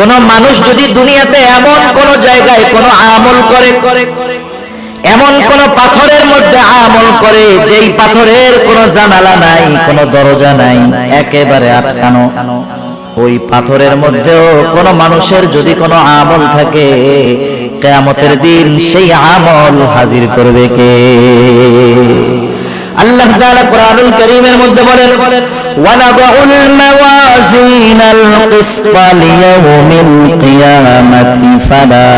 কোন মানুষ যদি দুনিয়াতে এমন কোন জায়গায় কোন আমল করে, এমন কোন পাথরের মধ্যে আমল করে যেই পাথরের কোনো জানালা নাই, কোনো দরজা নাই, একেবারে আটকানো, ওই পাথরের মধ্যেও কোন মানুষের যদি কোনো আমল থাকে, কিয়ামতের দিন সেই আমল হাজির করবে কে? আল্লাহ তাআলা কুরআনুল কারীমের মধ্যে বলেন, ওয়ানাদউল মাওয়াজিনাল কিসতা লিয়াউমিল কিয়ামাতি ফালা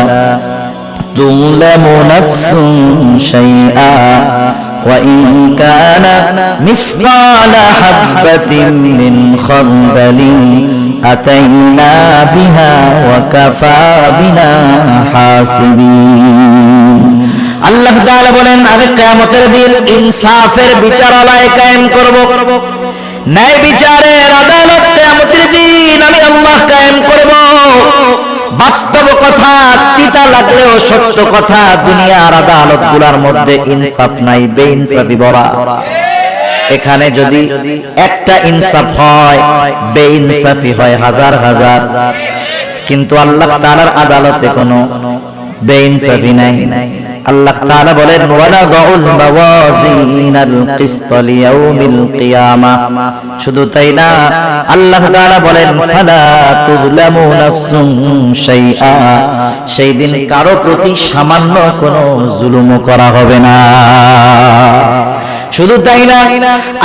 তুযলামু নাফসুন শাইআ ওয়া ইন কানা মিসকালা হাববাতিন মিন খারদালিন আতাইনা বিহা ওয়া কাফা বিনা হাসিবিন। আল্লাহ তাআলা বলেন, আমি কিয়ামতের দিন ইনসাফের বিচারালয় কায়েম করব, ন্যায় বিচারের আদালত কিয়ামতের দিন আমি আল্লাহ কায়েম করব। বাস্তব কথা, তিতা লাগলেও সত্য কথা, দুনিয়ার আদালতগুলোর মধ্যে ইনসাফ নাই, বেইনসাফি ভরা। এখানে যদি একটা ইনসাফ হয়, বেইনসাফি হয় হাজার হাজার, কিন্তু আল্লাহ তাআলার আদালতে কোনো বেইনসাফি নাই। আল্লাহ তাআলা বলেন, ওয়ানাদউল মাওয়াজিনাল কিসতা লিয়াউমিল কিয়ামা। শুধু তাই না, আল্লাহ তাআলা বলেন, ফালা তুযলামু নাফসুন শাইআ। সেই দিন কারো প্রতি সামান্য কোনো জুলুম করা হবে না। শুধু তাই না,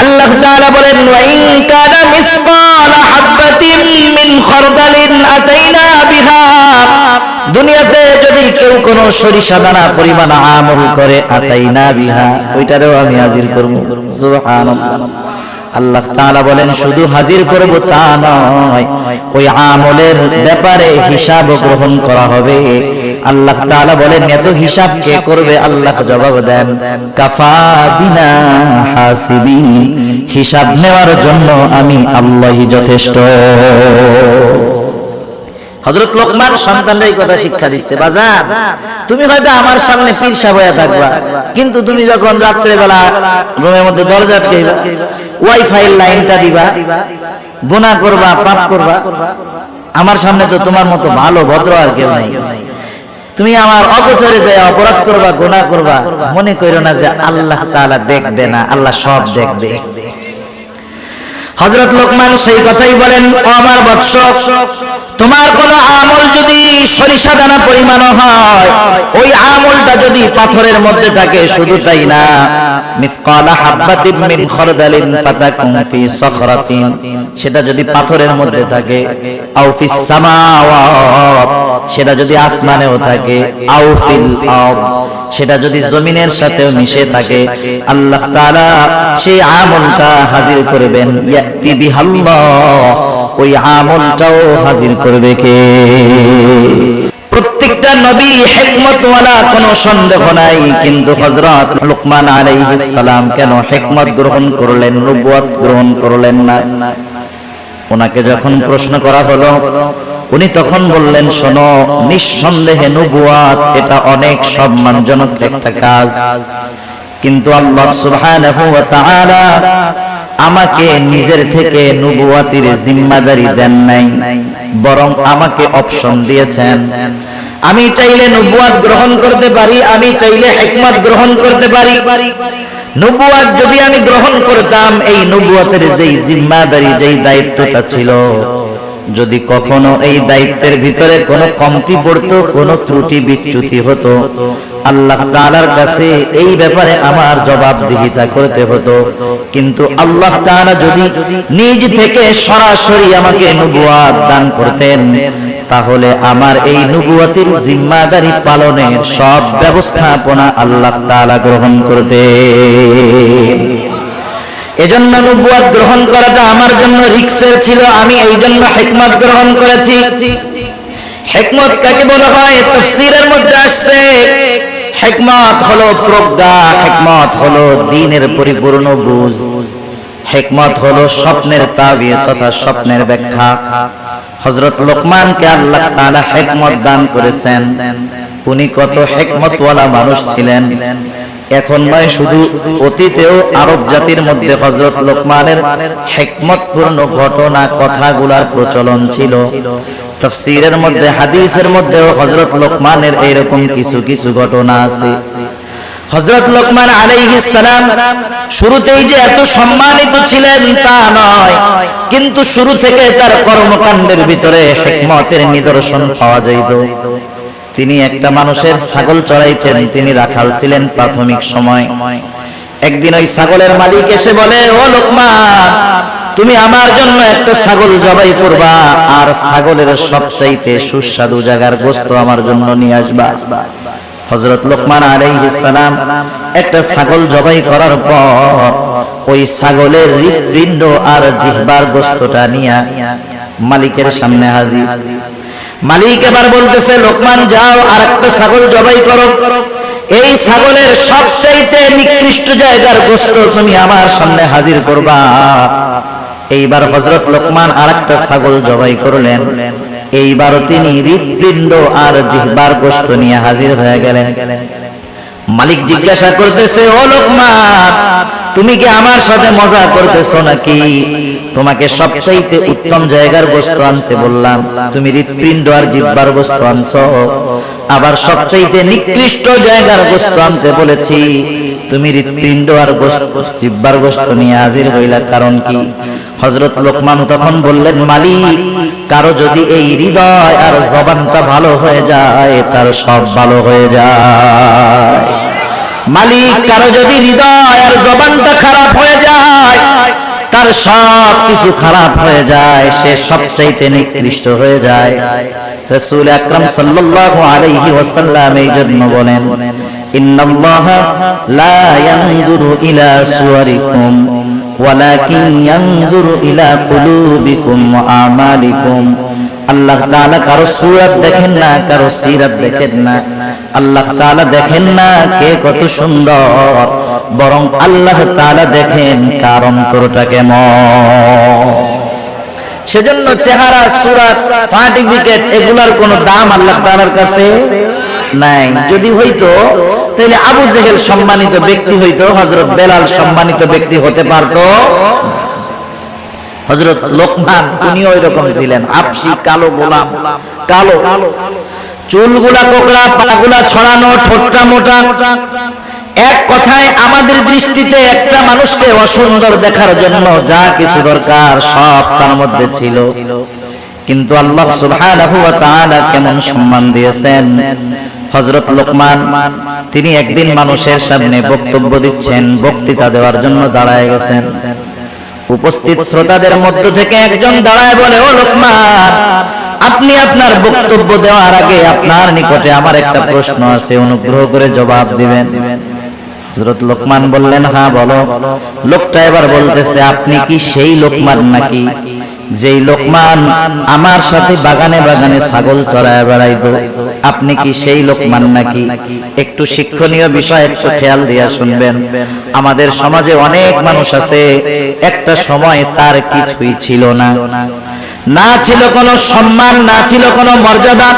আল্লাহ তাআলা বলেন, ওয়া ইন কানা মিসকালা হাববাতিন মিন খারদালিন আতাইনা বিহা। দুনিয়াতে যদি কেউ কোনো সরিষা দানা পরিমাণ আমল করে, আতাইনা বিহা, ওইটারও আমি হাজির করব। সুবহানাল্লাহ। আল্লাহ তাআলা বলেন, শুধু হাজির করব তা নয়, ওই আমলের ব্যাপারে হিসাব গ্রহণ করা হবে। আল্লাহ তাআলা বলেন, এত হিসাব কে করবে? আল্লাহ জবাব দেন, কাফা বিনা হাসিবিন। হিসাব নেওয়ার জন্য আমি আল্লাহই যথেষ্ট। হযরত লোকমান সন্তানরা এই কথা শিক্ষা দিচ্ছে, বাজার তুমি হয়তো আমার সামনে পীর সাহেব হয়ে থাকবা, কিন্তু তুমি যখন রাত্রে বেলা রুমের মধ্যে দরজা আটকাইবা, ওয়াইফাই লাইনটা দিবা, গুনাহ করবা, পাপ করবা, আমার সামনে তো তোমার মতো ভালো ভদ্র আর কেউ নাই। তুমি আমার অগোচরে যায় অপরাধ করবা, গুনাহ করবা, মনে করো না যে আল্লাহ তাআলা দেখবে না, আল্লাহ সব দেখবে। হযরত লোকমান সেই কথাই বলেন, ও আমার বৎস, তোমার কোন আমল যদি সরিষা দানা পরিমাণ হয়, ওই আমলটা যদি পাথরের মধ্যে থাকে, শুধু তাই না, মিসকালা হাববাতিন মিন খারদালিন ফাতাকুন ফি সাখরাতিন, সেটা যদি পাথরের মধ্যে থাকে, আও ফিস সামাওয়াত, সেটা যদি আসমানেও থাকে, আও ফিল আরদ, সেটা যদি জমিনের সাথেও মিশে থাকে, আল্লাহ তাআলা সেই আমলটা হাজির করবেন। ইয়াতি বিহাল্লাহ, ওই আমলটাও হাজির করবে কে? প্রত্যেকটা নবী হিকমতওয়ালা, কোনো সন্দেহ নাই, কিন্তু হযরত লুকমান আলাইহিস সালাম কেন হিকমত গ্রহণ করলেন, নবুয়ত গ্রহণ করলেন না? ওনাকে যখন প্রশ্ন করা হলো, উনি তখন বললেন, শোনো, নিঃসন্দেহে নবুয়ত এটা অনেক সম্মানজনক একটা কাজ, কিন্তু আল্লাহ সুবহানাহু ওয়া তাআলা আমাকে নিজের থেকে নবুয়তের জিম্মাদারি দেন নাই, বরং আমাকে অপশন দিয়েছেন। আমি চাইলে নবুয়ত গ্রহণ করতে পারি, আমি চাইলে হিকমত গ্রহণ করতে পারি। নবুয়ত যদি আমি গ্রহণ করতাম, এই নবুয়তের যেই জিম্মাদারি, যেই দায়িত্বটা ছিল, যদি কখনো এই দায়িত্বের ভিতরে কোনো কমতি পড়তো, কোনো ত্রুটি বিচ্যুতি হতো, আল্লাহ তাআলার কাছে এই ব্যাপারে আমার জবাবদিহিতা করতে হতো। কিন্তু আল্লাহ তাআলা যদি নিজ থেকে সরাসরি আমাকে নবুয়ত দান করতেন, তাহলে আমার এই নবুয়তের জিম্মাদারি পালনের সব ব্যবস্থাপনা আল্লাহ তাআলা গ্রহণ করতেন। এজন্য নবুয়ত গ্রহণ করাটা আমার জন্য রিস্কের ছিল, আমি এই জন্য হিকমত গ্রহণ করেছি। হিকমত কাকে বলা হয়? তাফসীরের মধ্যে আসছে, হিকমত হলো প্রজ্ঞা, হিকমত হলো দ্বীনের পরিপূর্ণ বুঝ, হিকমত হলো স্বপ্নের তাবির তথা স্বপ্নের ব্যাখ্যা। হযরত লোকমানকে আল্লাহ তাআলা হিকমত দান করেছেন। উনি কত হিকমতওয়ালা মানুষ ছিলেন, এখন নয়, শুধু অতীতেও আরব জাতির মধ্যে হযরত লোকমানের হিকমতপূর্ণ ঘটনা কথাগুলার প্রচলন ছিল। তাফসীরের মধ্যে হাদিসের মধ্যেও হযরত লোকমানের এরকম কিছু কিছু ঘটনা আছে। হযরত লোকমান আলাইহিস সালাম শুরুতেই যে এত সম্মানিত ছিলেন তা নয়, কিন্তু শুরু থেকে তার কর্মকাণ্ডের ভিতরে হিকমতের নিদর্শন পাওয়া যাইত। তিনি একটা মানুষের ছাগল চড়াইতেন, তিনি রাখাল ছিলেন প্রাথমিক সময়। একদিন ওই ছাগলের মালিক এসে বলে, ও লোকমান, তুমি আমার জন্য একটা ছাগল জবাই করবা, আর ছাগলের সবচাইতে সুস্বাদু জায়গার গোশত আমার জন্য নিয়ে আসবা। হযরত লোকমান আলাইহিস সালাম একটা ছাগল জবাই করার পর ওই ছাগলের হৃৎপিণ্ড আর জিহ্বার গোশতটা নিয়ে মালিকের সামনে হাজির। মালিক এবার বলতেছে, লোকমান যাও আর একটা ছাগল জবাই করো, এই ছাগলের সবচাইতে নিকৃষ্ট জায়গার গোশত তুমি আমার সামনে হাজির করবা। এইবার হযরত লোকমান আরেকটা ছাগল জবাই করলেন। এইবারও তিনি হৃৎপিণ্ড আর জিহ্বার গোশত নিয়ে হাজির হয়ে গেলেন। মালিক জিজ্ঞাসা করতেছে, ও লোকমান, তুমি কি আমার সাথে মজা করতেছো নাকি? তোমাকে সবচাইতে উত্তম জায়গার গোশত আনতে বললাম, তুমি হৃৎপিণ্ড আর জিহ্বার গোশত আনছো। আবার সবচাইতে নিকৃষ্ট জায়গার গোশত আনতে বলেছি, তুমি হৃৎপিণ্ড আর জিহ্বার গোশত নিয়ে হাজির হইলা, কারণ কি? হযরত লোকমান তখন বললেন, মালিক, কারো যদি এই হৃদয় আর জবানটা ভালো হয়ে যায়, তার সব ভালো হয়ে যায়। মালিক, কারো যদি হৃদয় আর জবানটা খারাপ হয়ে যায়, তার সব কিছু খারাপ হয়ে যায়, সে সবচাইতে নিকৃষ্ট হয়ে যায়। রাসূল আকরাম সাল্লাল্লাহু আলাইহি ওয়াসাল্লাম এই জন্য বলেন, ইন্নাল্লাহা লা ইয়ানজুরু ইলা সুওয়ারিকুম ওয়ালাকিন ইয়ানজুরু ইলা কুলুবিকুম ওয়া আমালিকুম। আল্লাহ তাআলা কারো সূরত দেখেন না, কারো সিরাত দেখেন না। আল্লাহ তাআলা দেখেন না কে কত সুন্দর, বরং আল্লাহ তাআলা দেখেন কার অন্তরটা কেমন। সেজন্য চেহারা, সূরত, সার্টিফিকেট এগুলার কোনো দাম আল্লাহ তাআলার কাছে নাই। যদি হইতো তাহলে আবু জেহেল সম্মানিত ব্যক্তি হইতো, হযরত বেলাল সম্মানিত ব্যক্তি হতে পারতো। হযরত লোকমান উনিও এরকম ছিলেন, আবশি কালো গোলাম, কালো চুলগুলা কোকড়া, পাগুলা ছড়ানো, ঠোঁটটা মোটা। এক কথায় আমাদের দৃষ্টিতে একটা মানুষকে অসুন্দর দেখার জন্য যা কিছু দরকার সব তার মধ্যে ছিল, কিন্তু আল্লাহ সুবহানাহু ওয়া তাআলা কেমন সম্মান দিয়েছেন। হযরত লোকমান তিনি একদিন মানুষের সামনে বক্তব্য দিচ্ছেন, বক্তৃতা দেওয়ার জন্য দাঁড়ায় গেছেন। উপস্থিত শ্রোতাদের মধ্য থেকে একজন দাঁড়ায় বলে, ও লোকমান, আপনি আপনার বক্তব্য দেওয়ার আগে আপনার নিকটে আমার একটা প্রশ্ন আছে, অনুগ্রহ করে জবাব দিবেন। হযরত লোকমান বললেন, হ্যাঁ বলো। লোকটা এবার বলতেছে, আপনি কি সেই লোকমান নাকি যেই লোকমান আমার সাথে বাগানে বাগানে ছাগল চড়ায় বেড়াইতো? আপনি কি সেই লোকমান নাকি? একটু শিক্ষণীয় বিষয় একটু খেয়াল দিয়া শুনবেন। আমাদের সমাজে অনেক মানুষ আছে, একটা সময় তার কিছুই ছিল না, না ছিল কোনো সম্মান, না ছিল কোনো মর্যাদা,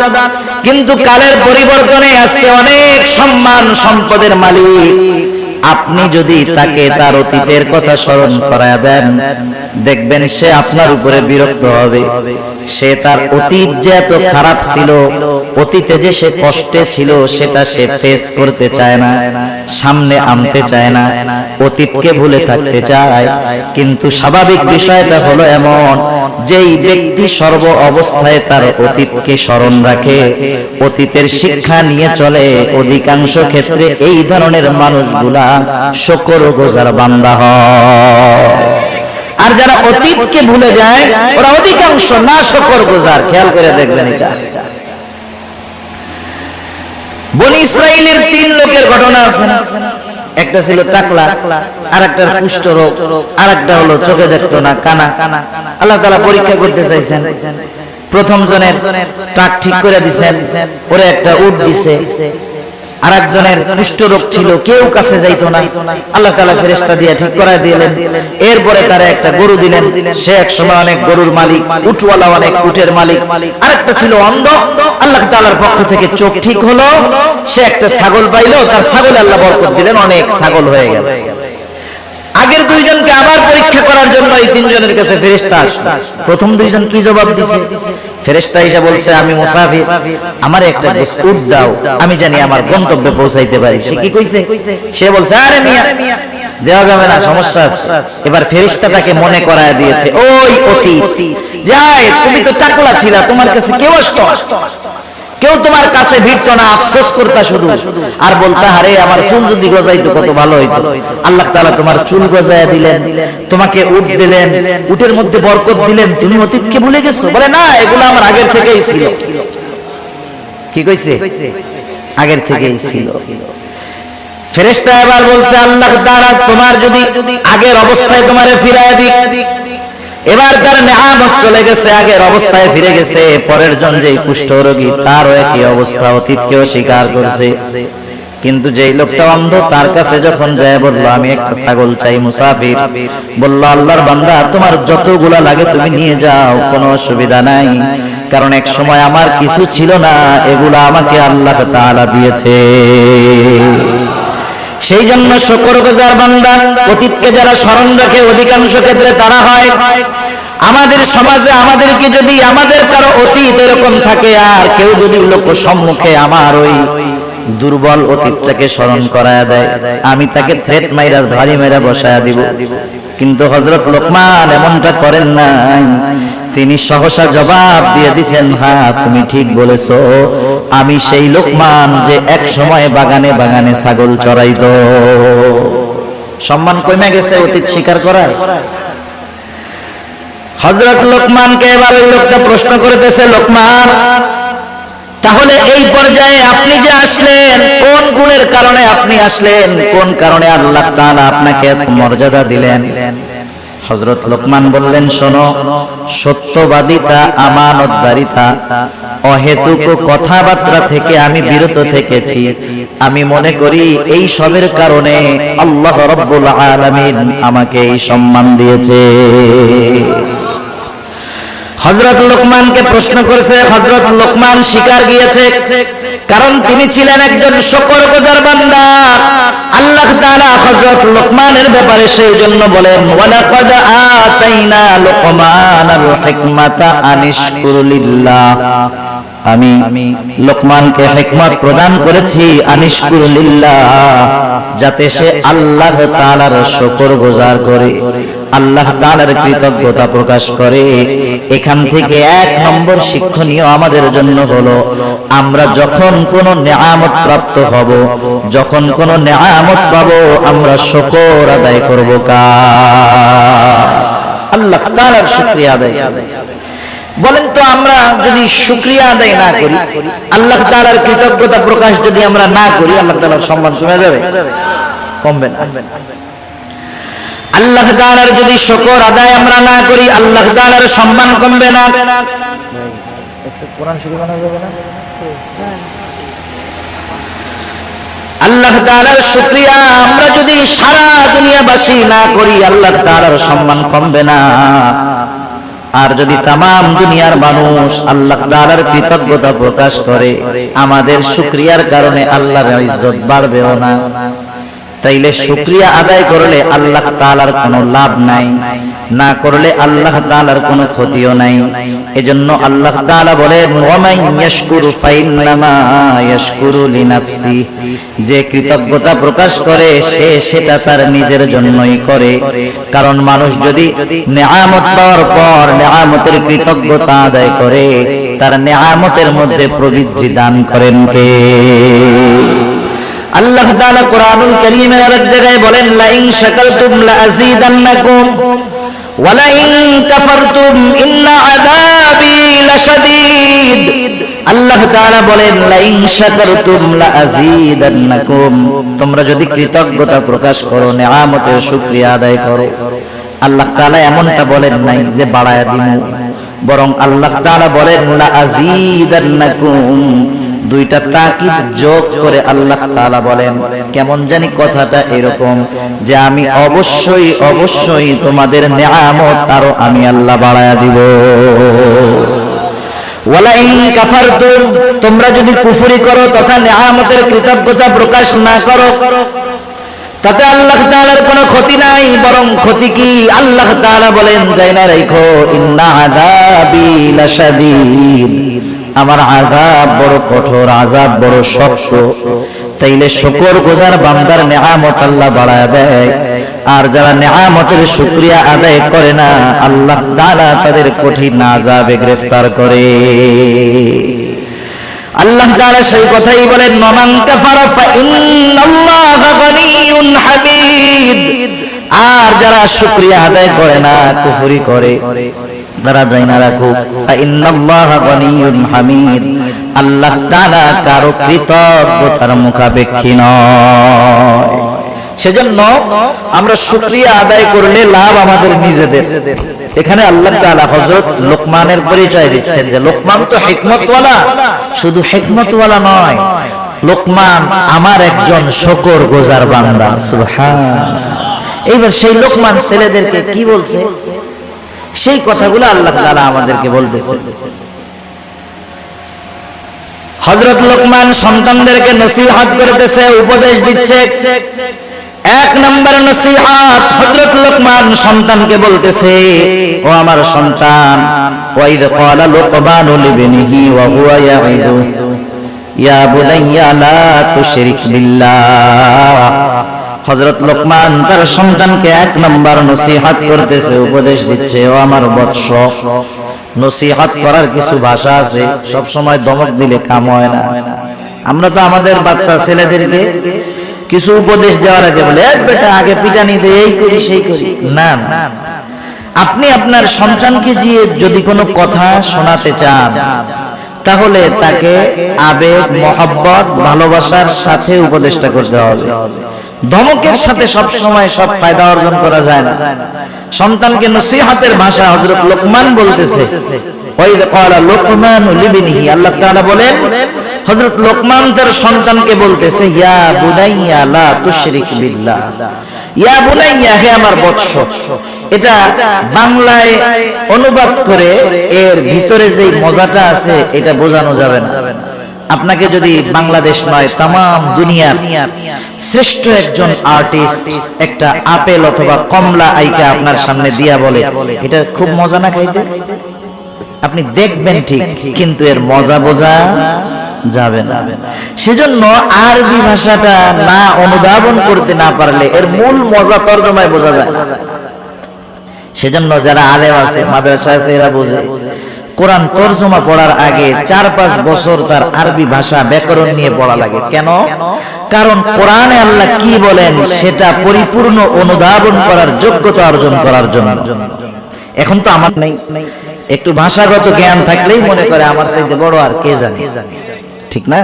কিন্তু কালের পরিবর্তনে আজকে অনেক সম্মান সম্পদের মালিক। আপনি যদি তাকে তার অতীতের কথা স্মরণ করায় দেন, দেখবেন সে আপনার উপরে বিরক্ত হবে। সে তার অতীত যে এত খারাপ ছিল, অতীতে যে সে কষ্টে ছিল, সেটা সে ফেস করতে চায় না, সামনে আনতে চায় না, অতীতকে ভুলে থাকতে চায়। কিন্তু স্বাভাবিক বিষয়টা হলো এমন, যেই ব্যক্তি সর্ব অবস্থায় তার অতীতকে স্মরণ রাখে, অতীতের শিক্ষা নিয়ে চলে, অধিকাংশ ক্ষেত্রে এই ধরনের মানুষগুলা শুকরগুজার বান্দা হয়। আর যারা অতীতকে ভুলে যায়, ওরা অধিকাংশ না শুকরগুজার। খেয়াল করে দেখবেন এটা। বনি ইসরাইলের 3 লোকের ঘটনা আছে। একটা ছিল টাকলা, আরেকটা কুষ্ঠ রোগ, আরেকটা হলো চোখে দেখতো না, কানা। আল্লাহ তাআলা পরীক্ষা করতে চাইছেন। প্রথম জনের টাক ঠিক করে দিয়েছেন, ওরে একটা উট দিছে। আরেকজনের কুষ্ঠ রোগ ছিল, কেউ কাছে যাইতো না, আল্লাহ তাআলা ফেরেশতা দিয়ে ঠিক করায় দিলেন। এরপরে তারা একটা গরু দিলেন, সে এক সময় অনেক গরুর মালিক, উটওয়ালা অনেক উটের মালিক। আরেকটা ছিল অন্ধ, আল্লাহ তাআলার পক্ষ থেকে চোখ ঠিক হলো, সে একটা ছাগল পাইলো, তার ছাগলে আল্লাহ বরকত দিলেন, অনেক ছাগল হয়ে গেল। আগের দুইজনকে আবার পরীক্ষা করার জন্য এই তিনজনের কাছে ফেরেশতা আসলো। প্রথম দুইজন কি জবাব দিছে? ফেরেশতা এসে বলছে, আমি মুসাফির, আমার একটা উট দাও, আমি জানি আমার গন্তব্যে পৌঁছাইতে পারি। সে কি কইছে? সে বলছে, আরে মিয়া দেওয়া যাবে না, সমস্যা আছে। এবার ফেরেশতা তাকে মনে করায় দিয়েছে, ওই অতীত, যাই তুমি তো টাকলা ছিলা, তোমার কাছে কেউ আসতো, কেউ তোমার কাছে ভিড়তো না, আফসোস করতা শুধু আর বলতা, আরে আমার চুল যদি গজাইতো কত ভালো হইতো। আল্লাহ তাআলা তোমার চুল গজায়া দিলেন, তোমাকে উট দিলেন, উটের মধ্যে বরকত দিলেন, তুমি অতীতকে ভুলে গেছো? বলে না, এগুলো আমার আগের থেকেই ছিল। কি কইছে? আগের থেকেই ছিল। ফেরেশতা এবার বলছে, আল্লাহ তাআলা তোমার যদি আগের অবস্থায় তোমারে ফিরায় দিক, এবার তার নেয়ামত চলে গেছে, আগের অবস্থায় ফিরে গেছে। পরের জন যে কুষ্ঠরোগী, তারও একই অবস্থা, অতীতকেও স্বীকার করছে। কিন্তু যেই লোকটা অন্ধ, তার কাছে যখন যায় বলল, আমি একটা ছাগল চাই, মুসাফির বলল, আল্লাহর বান্দা, তোমার যতগুলা লাগে তুমি নিয়ে যাও, কোনো অসুবিধা নাই, কারণ এক সময় আমার কিছু ছিল না, এগুলা আমাকে আল্লাহ তাআলা দিয়েছে। সেই জন্য শুকরগুজার বান্দা, অতীতকে যারা স্মরণ রাখে অধিকাংশ ক্ষেত্রে তারা হয়। আমাদের সমাজে আমাদেরকে যদি আমাদের কারো অতীত এরকম থাকে, আর কেউ যদি লোক সম্মুখে আমার ওই দুর্বল অতীতটাকে স্মরণ করায় দেয়, আমি তাকে থ্রেট মাইরা ভারী মাইরা বসায়া দিব। কিন্তু হযরত লোকমান এমনটা করেন নাই, তিনি সহসা জবাব দিয়ে দিয়েছেন, হ্যাঁ তুমি ঠিক বলেছো, আমি সেই লোকমান যে এক সময় বাগানে বাগানে ছাগল চড়াইতো। সম্মান কমে গেছে অতীত স্বীকার করার। হযরত লোকমানকে এবার ওই লোকটা প্রশ্ন করতেছে, লোকমান, তাহলে এই পর্যায়ে আপনি যে আসলেন, কোন গুণের কারণে আপনি আসলেন, কোন কারণে আল্লাহ তাআলা আপনাকে এত মর্যাদা দিলেন? হযরত লোকমান বললেন, শোনো, সত্যবাদিতা, আমানতদারিতা, অহেতুক কথাবার্তা থেকে আমি বিরত থেকেছি। আমি মনে করি এই সবের কারণে আল্লাহ রাব্বুল আলামিন আমাকে এই সম্মান দিয়েছে। হযরত লোকমানকে প্রশ্ন করেছে, হযরত লোকমান স্বীকার গিয়েছে, কারণ তিনি ছিলেন একজন শুকরগুজার বান্দা। আল্লাহ তাআলা হযরত লোকমানের ব্যাপারে সেই জন্য বলেন, ওয়ালাকাদ আতাইনা লোকমানাল হিকমাতা আনিশকুর লিল্লাহ, আমি লোকমানকে হিকমত প্রদান করেছি, আনিশকুর লিল্লাহ, যাতে সে আল্লাহ তাআলার শুকরগুজার করে, আল্লাহ তাআলার কৃতজ্ঞতা প্রকাশ করে। এখান থেকে এক নম্বর শিক্ষণীয় আমাদের জন্য হলো, আমরা যখন কোন নেয়ামত প্রাপ্ত হব, যখন কোন নেয়ামত পাবো, আমরা শুকর আদায় করব কার? আল্লাহ তাআলার শুকরিয়া আদায়। বলেন তো, আমরা যদি শুকরিয়া আদায় না করি, আল্লাহ তাআলার কৃতজ্ঞতা প্রকাশ যদি আমরা না করি, আল্লাহ তাআলার সম্মান কমে যাবে? কমবে না। আল্লাহ তাআলার যদি শুকর আদায় আমরা না করি, আল্লাহ তাআলার সম্মান কমবে না। কোরআন শরীফ বানানো যাবে না? আল্লাহ তাআলার শুকরিয়া আমরা যদি সারা দুনিয়াবাসী না করি, আল্লাহ তাআলার সম্মান কমবে না। আর যদি তামাম দুনিয়ার মানুষ আল্লাহ তাআলার কৃতজ্ঞতা প্রকাশ করে, আমাদের শুকরিয়ার কারণে আল্লাহর ইজ্জত বাড়বেও না। তাইলে শুকরিয়া আদায় করলে আল্লাহ তাআলার কোনো লাভ নাই, না করলে আল্লাহ তাআলার কোনো ক্ষতিও নাই। এজন্য আল্লাহ তাআলা বলেন, ওয়া মান ইয়াশকুরু ফাইন্নামা ইয়াশকুরু লিনাফসি, যে কৃতজ্ঞতা প্রকাশ করে সে সেটা তার নিজের জন্যই করে। কারণ মানুষ যদি নেয়ামত পাওয়ার পর নেয়ামতের কৃতজ্ঞতা আদায় করে, তার নেয়ামতের মধ্যে প্রবৃদ্ধি দান করেন কে? আল্লাহ তাআলা কোরআনুল কারীমের আরেক জায়গায় বলেন, লা ইন শাকারতুম লা আযীদান্নাকুম ওয়া লা ইন কাফারতুম ইন্না আযাবি লাশাদীদ। আল্লাহ তাআলা বলেন, লা ইন শাকারতুম লা আযীদান্নাকুম, তোমরা যদি কৃতজ্ঞতা প্রকাশ করো, নেয়ামতের শুকরিয়া আদায় করো, আল্লাহ তাআলা এমনটা বলেন নাই যে বাড়ায়া দিমু, বরং আল্লাহ তাআলা বলেন, লা আযীদান্নাকুম, দুইটা তাকিদ যোগ করে আল্লাহ তাআলা বলেন। কেমন জানি কথাটা এরকম যে আমি অবশ্যই অবশ্যই তোমাদের নেয়ামত আরো আমি আল্লাহ বাড়ায়া দিব। ওয়ালা ইন কাফারতুম, তোমরা যদি কুফরি করো তথা নেয়ামতের কৃতজ্ঞতা প্রকাশ না করো, তাতে আল্লাহ তাআলার কোনো ক্ষতি নাই, বরং ক্ষতি কি? আল্লাহ তাআলা বলেন, যাই না রাখো, ইন্না আযাবি লাশাদীদ, আমার আযাব বড় কঠোর, আযাব বড় শক্ত। তাইলে শুকর গুজার বান্দার নেয়ামত আল্লাহ বাড়ায় দেয়, আর যারা নেয়ামতের শুকরিয়া আদায় করে না, আল্লাহ তাআলা তাদের কঠিন আযাবে গ্রেফতার করে। আল্লাহ তাআলা সেই কথাই বলেন, মান কাফারা ফা ইন্নাল্লাহা গনিয়্যুন হামিদ। আর যারা শুকরিয়া আদায় করে না, কুফরি করে, তারা যাই না রাখুক, ফা ইন্নাল্লাহা গনিয়্যুন হামিদ, আল্লাহ তাআলা কারো কৃতজ্ঞতার মুখাপেক্ষী নয়। সেজন্য আমরা শুকরিয়া আদায় করলে লাভ আমাদের নিজেদের। এখানে আল্লাহ তাআলা হযরত লোকমানের পরিচয় দিচ্ছেন যে লোকমান তো হিকমতওয়ালা, শুধু হিকমতওয়ালা নয়, লোকমান আমার একজন শুকরগুজার বান্দা। সুবহানাল্লাহ। এইবার সেই লোকমান ছেলেদেরকে কি বলছে, সেই কথাগুলো আল্লাহ তাআলা আমাদেরকে বলতেছে। হযরত লোকমান সন্তানদেরকে নসিহত করতেছে, উপদেশ দিচ্ছে। এক নম্বর নসিহত, হযরত লোকমান সন্তানকে বলতেছে, ও আমার সন্তান, ওয়াইদ ক্বালা লুকমানু লিবনিহি ওয়া হুয়া ইয়াইদু ইয়া বুনাইয়া লা তুশরিক বিল্লাহ। হযরত লোকমান তার সন্তানকে এক নম্বর নসিহত করতেছে, উপদেশ দিচ্ছে, ও আমার বৎস। নসিহত করার কিছু ভাষা আছে, সব সময় ধমক দিলে কাম হয় না। আমরা তো আমাদের বাচ্চা ছেলেদেরকে কিছু উপদেশ দেওয়ার আগে বলে, বেটা আগে পিটানি দে, এই করি সেই করি। না, আপনি আপনার সন্তানকে যদি কোনো কথা শোনাতে চান, তাহলে তাকে আবেগ, মহব্বত, ভালোবাসার সাথে উপদেশটা করতে হবে। ধমকের সাথে সব সময় সব ফায়দা অর্জন করা যায় না। সন্তানকে নসিহতের ভাষা হযরত লোকমান বলতেছে, ওয়াইদ ক্বালা লুকমানু লিবনিহি, আল্লাহ তাআলা বলেন হযরত লোকমান তার সন্তানকে বলতেছে, ইয়া বুনাইয়া লা তুশরিক বিল্লাহ। ইয়া বুনাইয়া, হে আমার বৎস। এটা বাংলায় অনুবাদ করে এর ভিতরে যে মজাটা আছে এটা বোঝানো যাবে না। আপনাকে যদি বাংলাদেশ নয়, তামাম দুনিয়ার শ্রেষ্ঠ একজন আর্টিস্ট একটা আপেল অথবা কমলা আইকা আপনার সামনে দিয়া বলে, এটা খুব মজা না খাইতে, আপনি দেখবেন ঠিক, কিন্তু এর মজা বোঝা যাবে না। সেজন্য আরবি ভাষাটা না অনুধাবন করতে না পারলে এর মূল মজা তর্জমায় বোঝা যায় না। সেজন্য যারা আলেম আছে, মাদ্রাসা আছে, এরা বোঝে কোরআন তরজমা পড়ার আগে 4-5 বছর তার আরবি ভাষা ব্যাকরণ নিয়ে পড়া লাগে। কেন? কারণ কোরআনে আল্লাহ কি বলেন সেটা পরিপূর্ণ অনুধাবন করার যোগ্যতা অর্জন করার জন্য। এখন তো আমার নেই, একটু ভাষাগত জ্ঞান থাকলেই মনে করে আমার চাইতে বড় আর কে জানে, ঠিক না?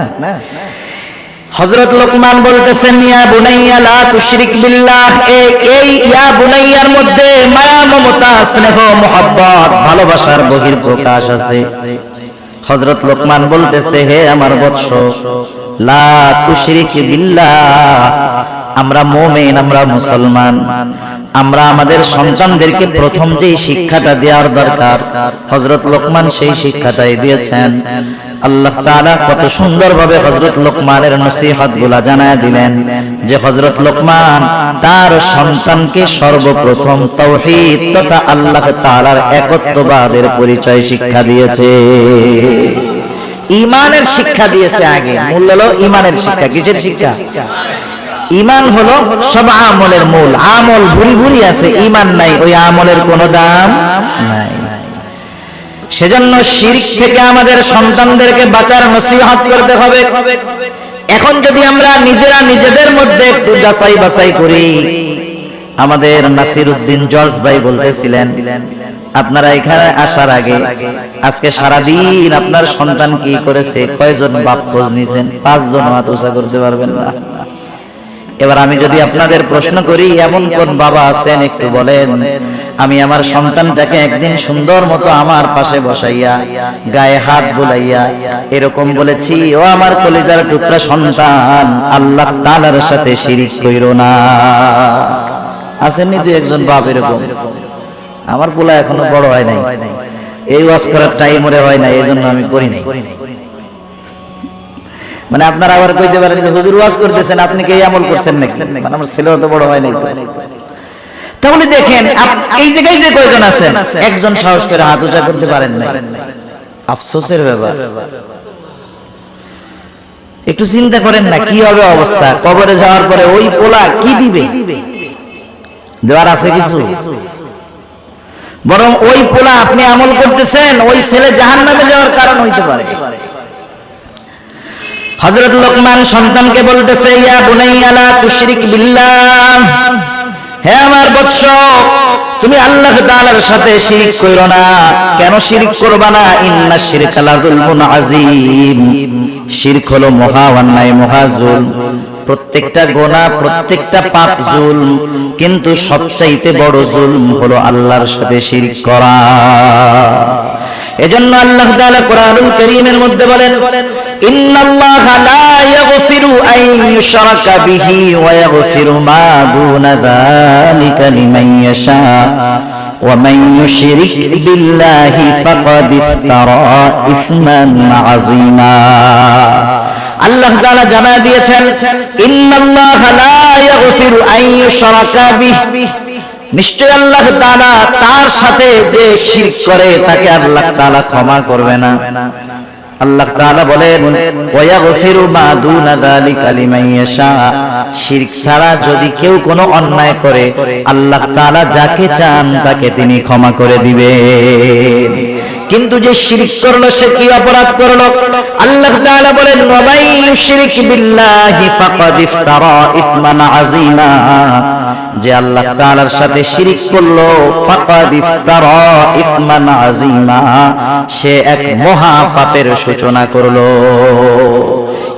হযরত লোকমান বলতেছেন, ইয়া বুনাইয়া লা তুশরিক বিল্লাহ। এই ইয়া বুনাইয়ার মধ্যে মায়া, মমতা, স্নেহ, মোহাব্বত, ভালোবাসার বহিঃপ্রকাশ আছে। হযরত লোকমান বলতেছে, হে আমার বৎস, লা তুশরিক বিল্লাহ। আমরা মুমিন, আমরা মুসলমান, আমরা আমাদের সন্তানদেরকে প্রথম যে শিক্ষাটা দেওয়ার দরকার হযরত লোকমান সেই শিক্ষাটাই দিয়েছেন। আল্লাহ তাআলা কত সুন্দরভাবে হযরত লোকমানের নসিহতগুলো জানায় দিলেন যে হযরত লোকমান তার সন্তানকে সর্বপ্রথম তাওহীদ তথা আল্লাহ তাআলার একত্ববাদের পরিচয় শিক্ষা দিয়েছে, ঈমানের শিক্ষা দিয়েছে। আগে মূল হলো ঈমানের শিক্ষা। কিসের শিক্ষা? ঈমান হলো সব আমলের মূল। আমল ভুরি ভুরি আছে, ঈমান নাই, ওই আমলের কোনো দাম নাই। সেজন্য শিরক থেকে আমাদের সন্তানদেরকে বাঁচার নসিহত করতে হবে। এখন যদি আমরা নিজেরা নিজেদের মধ্যে একটু যাচাই বাছাই করি, আমাদের নাসিরউদ্দিন জর্জ ভাই বলতেছিলেন, আপনারা এখানে আসার আগে আজকে সারাদিন আপনার সন্তান কি করেছে, কয়জন বাপ খোঁজ নিয়েছেন? 5 জন হাত উঁচা করতে পারবেন না। এবার আমি যদি আপনাদের প্রশ্ন করি, এমন কোন বাবা আছেন একটু বলেন, আমি আমার সন্তানটাকে একদিন সুন্দর মতো আমার পাশে বসাইয়া গায়ে হাত বুলাইয়া এরকম বলেছি, ও আমার কলিজার টুকরা সন্তান, আল্লাহ তাআলার সাথে শিরিক কইরো না? আছেননি 2-1 বাপ এরকম? আমার পোলা এখনো বড় হয় নাই, এই ওয়াজ করার টাইম ওরে হয় না, এই জন্য আমি করি নাই। মানে আপনারা আবার কইতে পারেন যে হুজুর ওয়াজ করতেছেন, আপনি কি এই আমল করছেন নাকি? মানে আমার ছেলে তো বড় হয় নাই তো। তাহলে দেখেন এই জায়গায় যে কয়জন আছেন, একজন সাহস করে হাত উঁচা করতে পারেন না, আফসোসের ব্যাপার। একটু চিন্তা করেন না কি হবে অবস্থা, কবরে যাওয়ার পরে ওই পোলা কি দিবে? দেওয়ার আছে কিছু? বরং ওই পোলা আপনি আমল করতেছেন, ওই ছেলে জাহান্নামে যাওয়ার কারণ হইতে পারে। হযরত লোকমান সন্তানকে বলতেছে, ইয়া বুনাইয়া লা তুশরিক বিল্লাহ, হে আমার বৎস, তুমি আল্লাহ তাআলার সাথে শিরক কইরো না। কেন শিরক করবা না? ইন্নাশ শিরকা লাযুলমুন আযীম, শিরক হলো মহা অন্যায়, মহা জুলম। প্রত্যেকটা গুনাহ, প্রত্যেকটা পাপ জুলম, কিন্তু সবচাইতে বড় জুলম হলো আল্লাহর সাথে শিরক করা। এজন্য আল্লাহ তাআলা কোরআনুল কারীমের মধ্যে বলেন, ইন্নাল্লাহা লা ইয়াগফিরু আন ইউশরাকা বিহি ওয়া ইয়াগফিরু মা দুনা যালিকা লিমান ইয়াশা ওয়া মান ইউশরিক বিল্লাহি ফাকাদ ইফতারা ইসমান আযীমা। আল্লাহ তাআলা জানায় দিয়েছেন, ইন্নাল্লাহা লা ইয়াগফিরু আন ইউশরাকা বিহি, নিশ্চয় আল্লাহ তাআলা তার সাথে যে শিরক করে তাকে আল্লাহ তাআলা ক্ষমা করবে না। আল্লাহ তাআলা বলেন, ওয়া ইয়াগফিরু মা দুনা যালিকা লিমান ইয়াশা, শিরক ছাড়া যদি কেউ কোনো অন্যায় করে আল্লাহ তাআলা যাকে চান তাকে তিনি ক্ষমা করে দিবেন। কিন্তু যে শিরক করলো সে কি অপরাধ করলো? আল্লাহ তাআলা বলেন, ওয়া মান ইউশরিক বিল্লাহি ফাকাদ ইফতারা ইসমান আযীমা, যে আল্লাহ তাআলার সাথে শিরক করলো, ফাকাদ ইফতারা ইসমান আযীমা, সে এক মহা পাপের সূচনা করলো।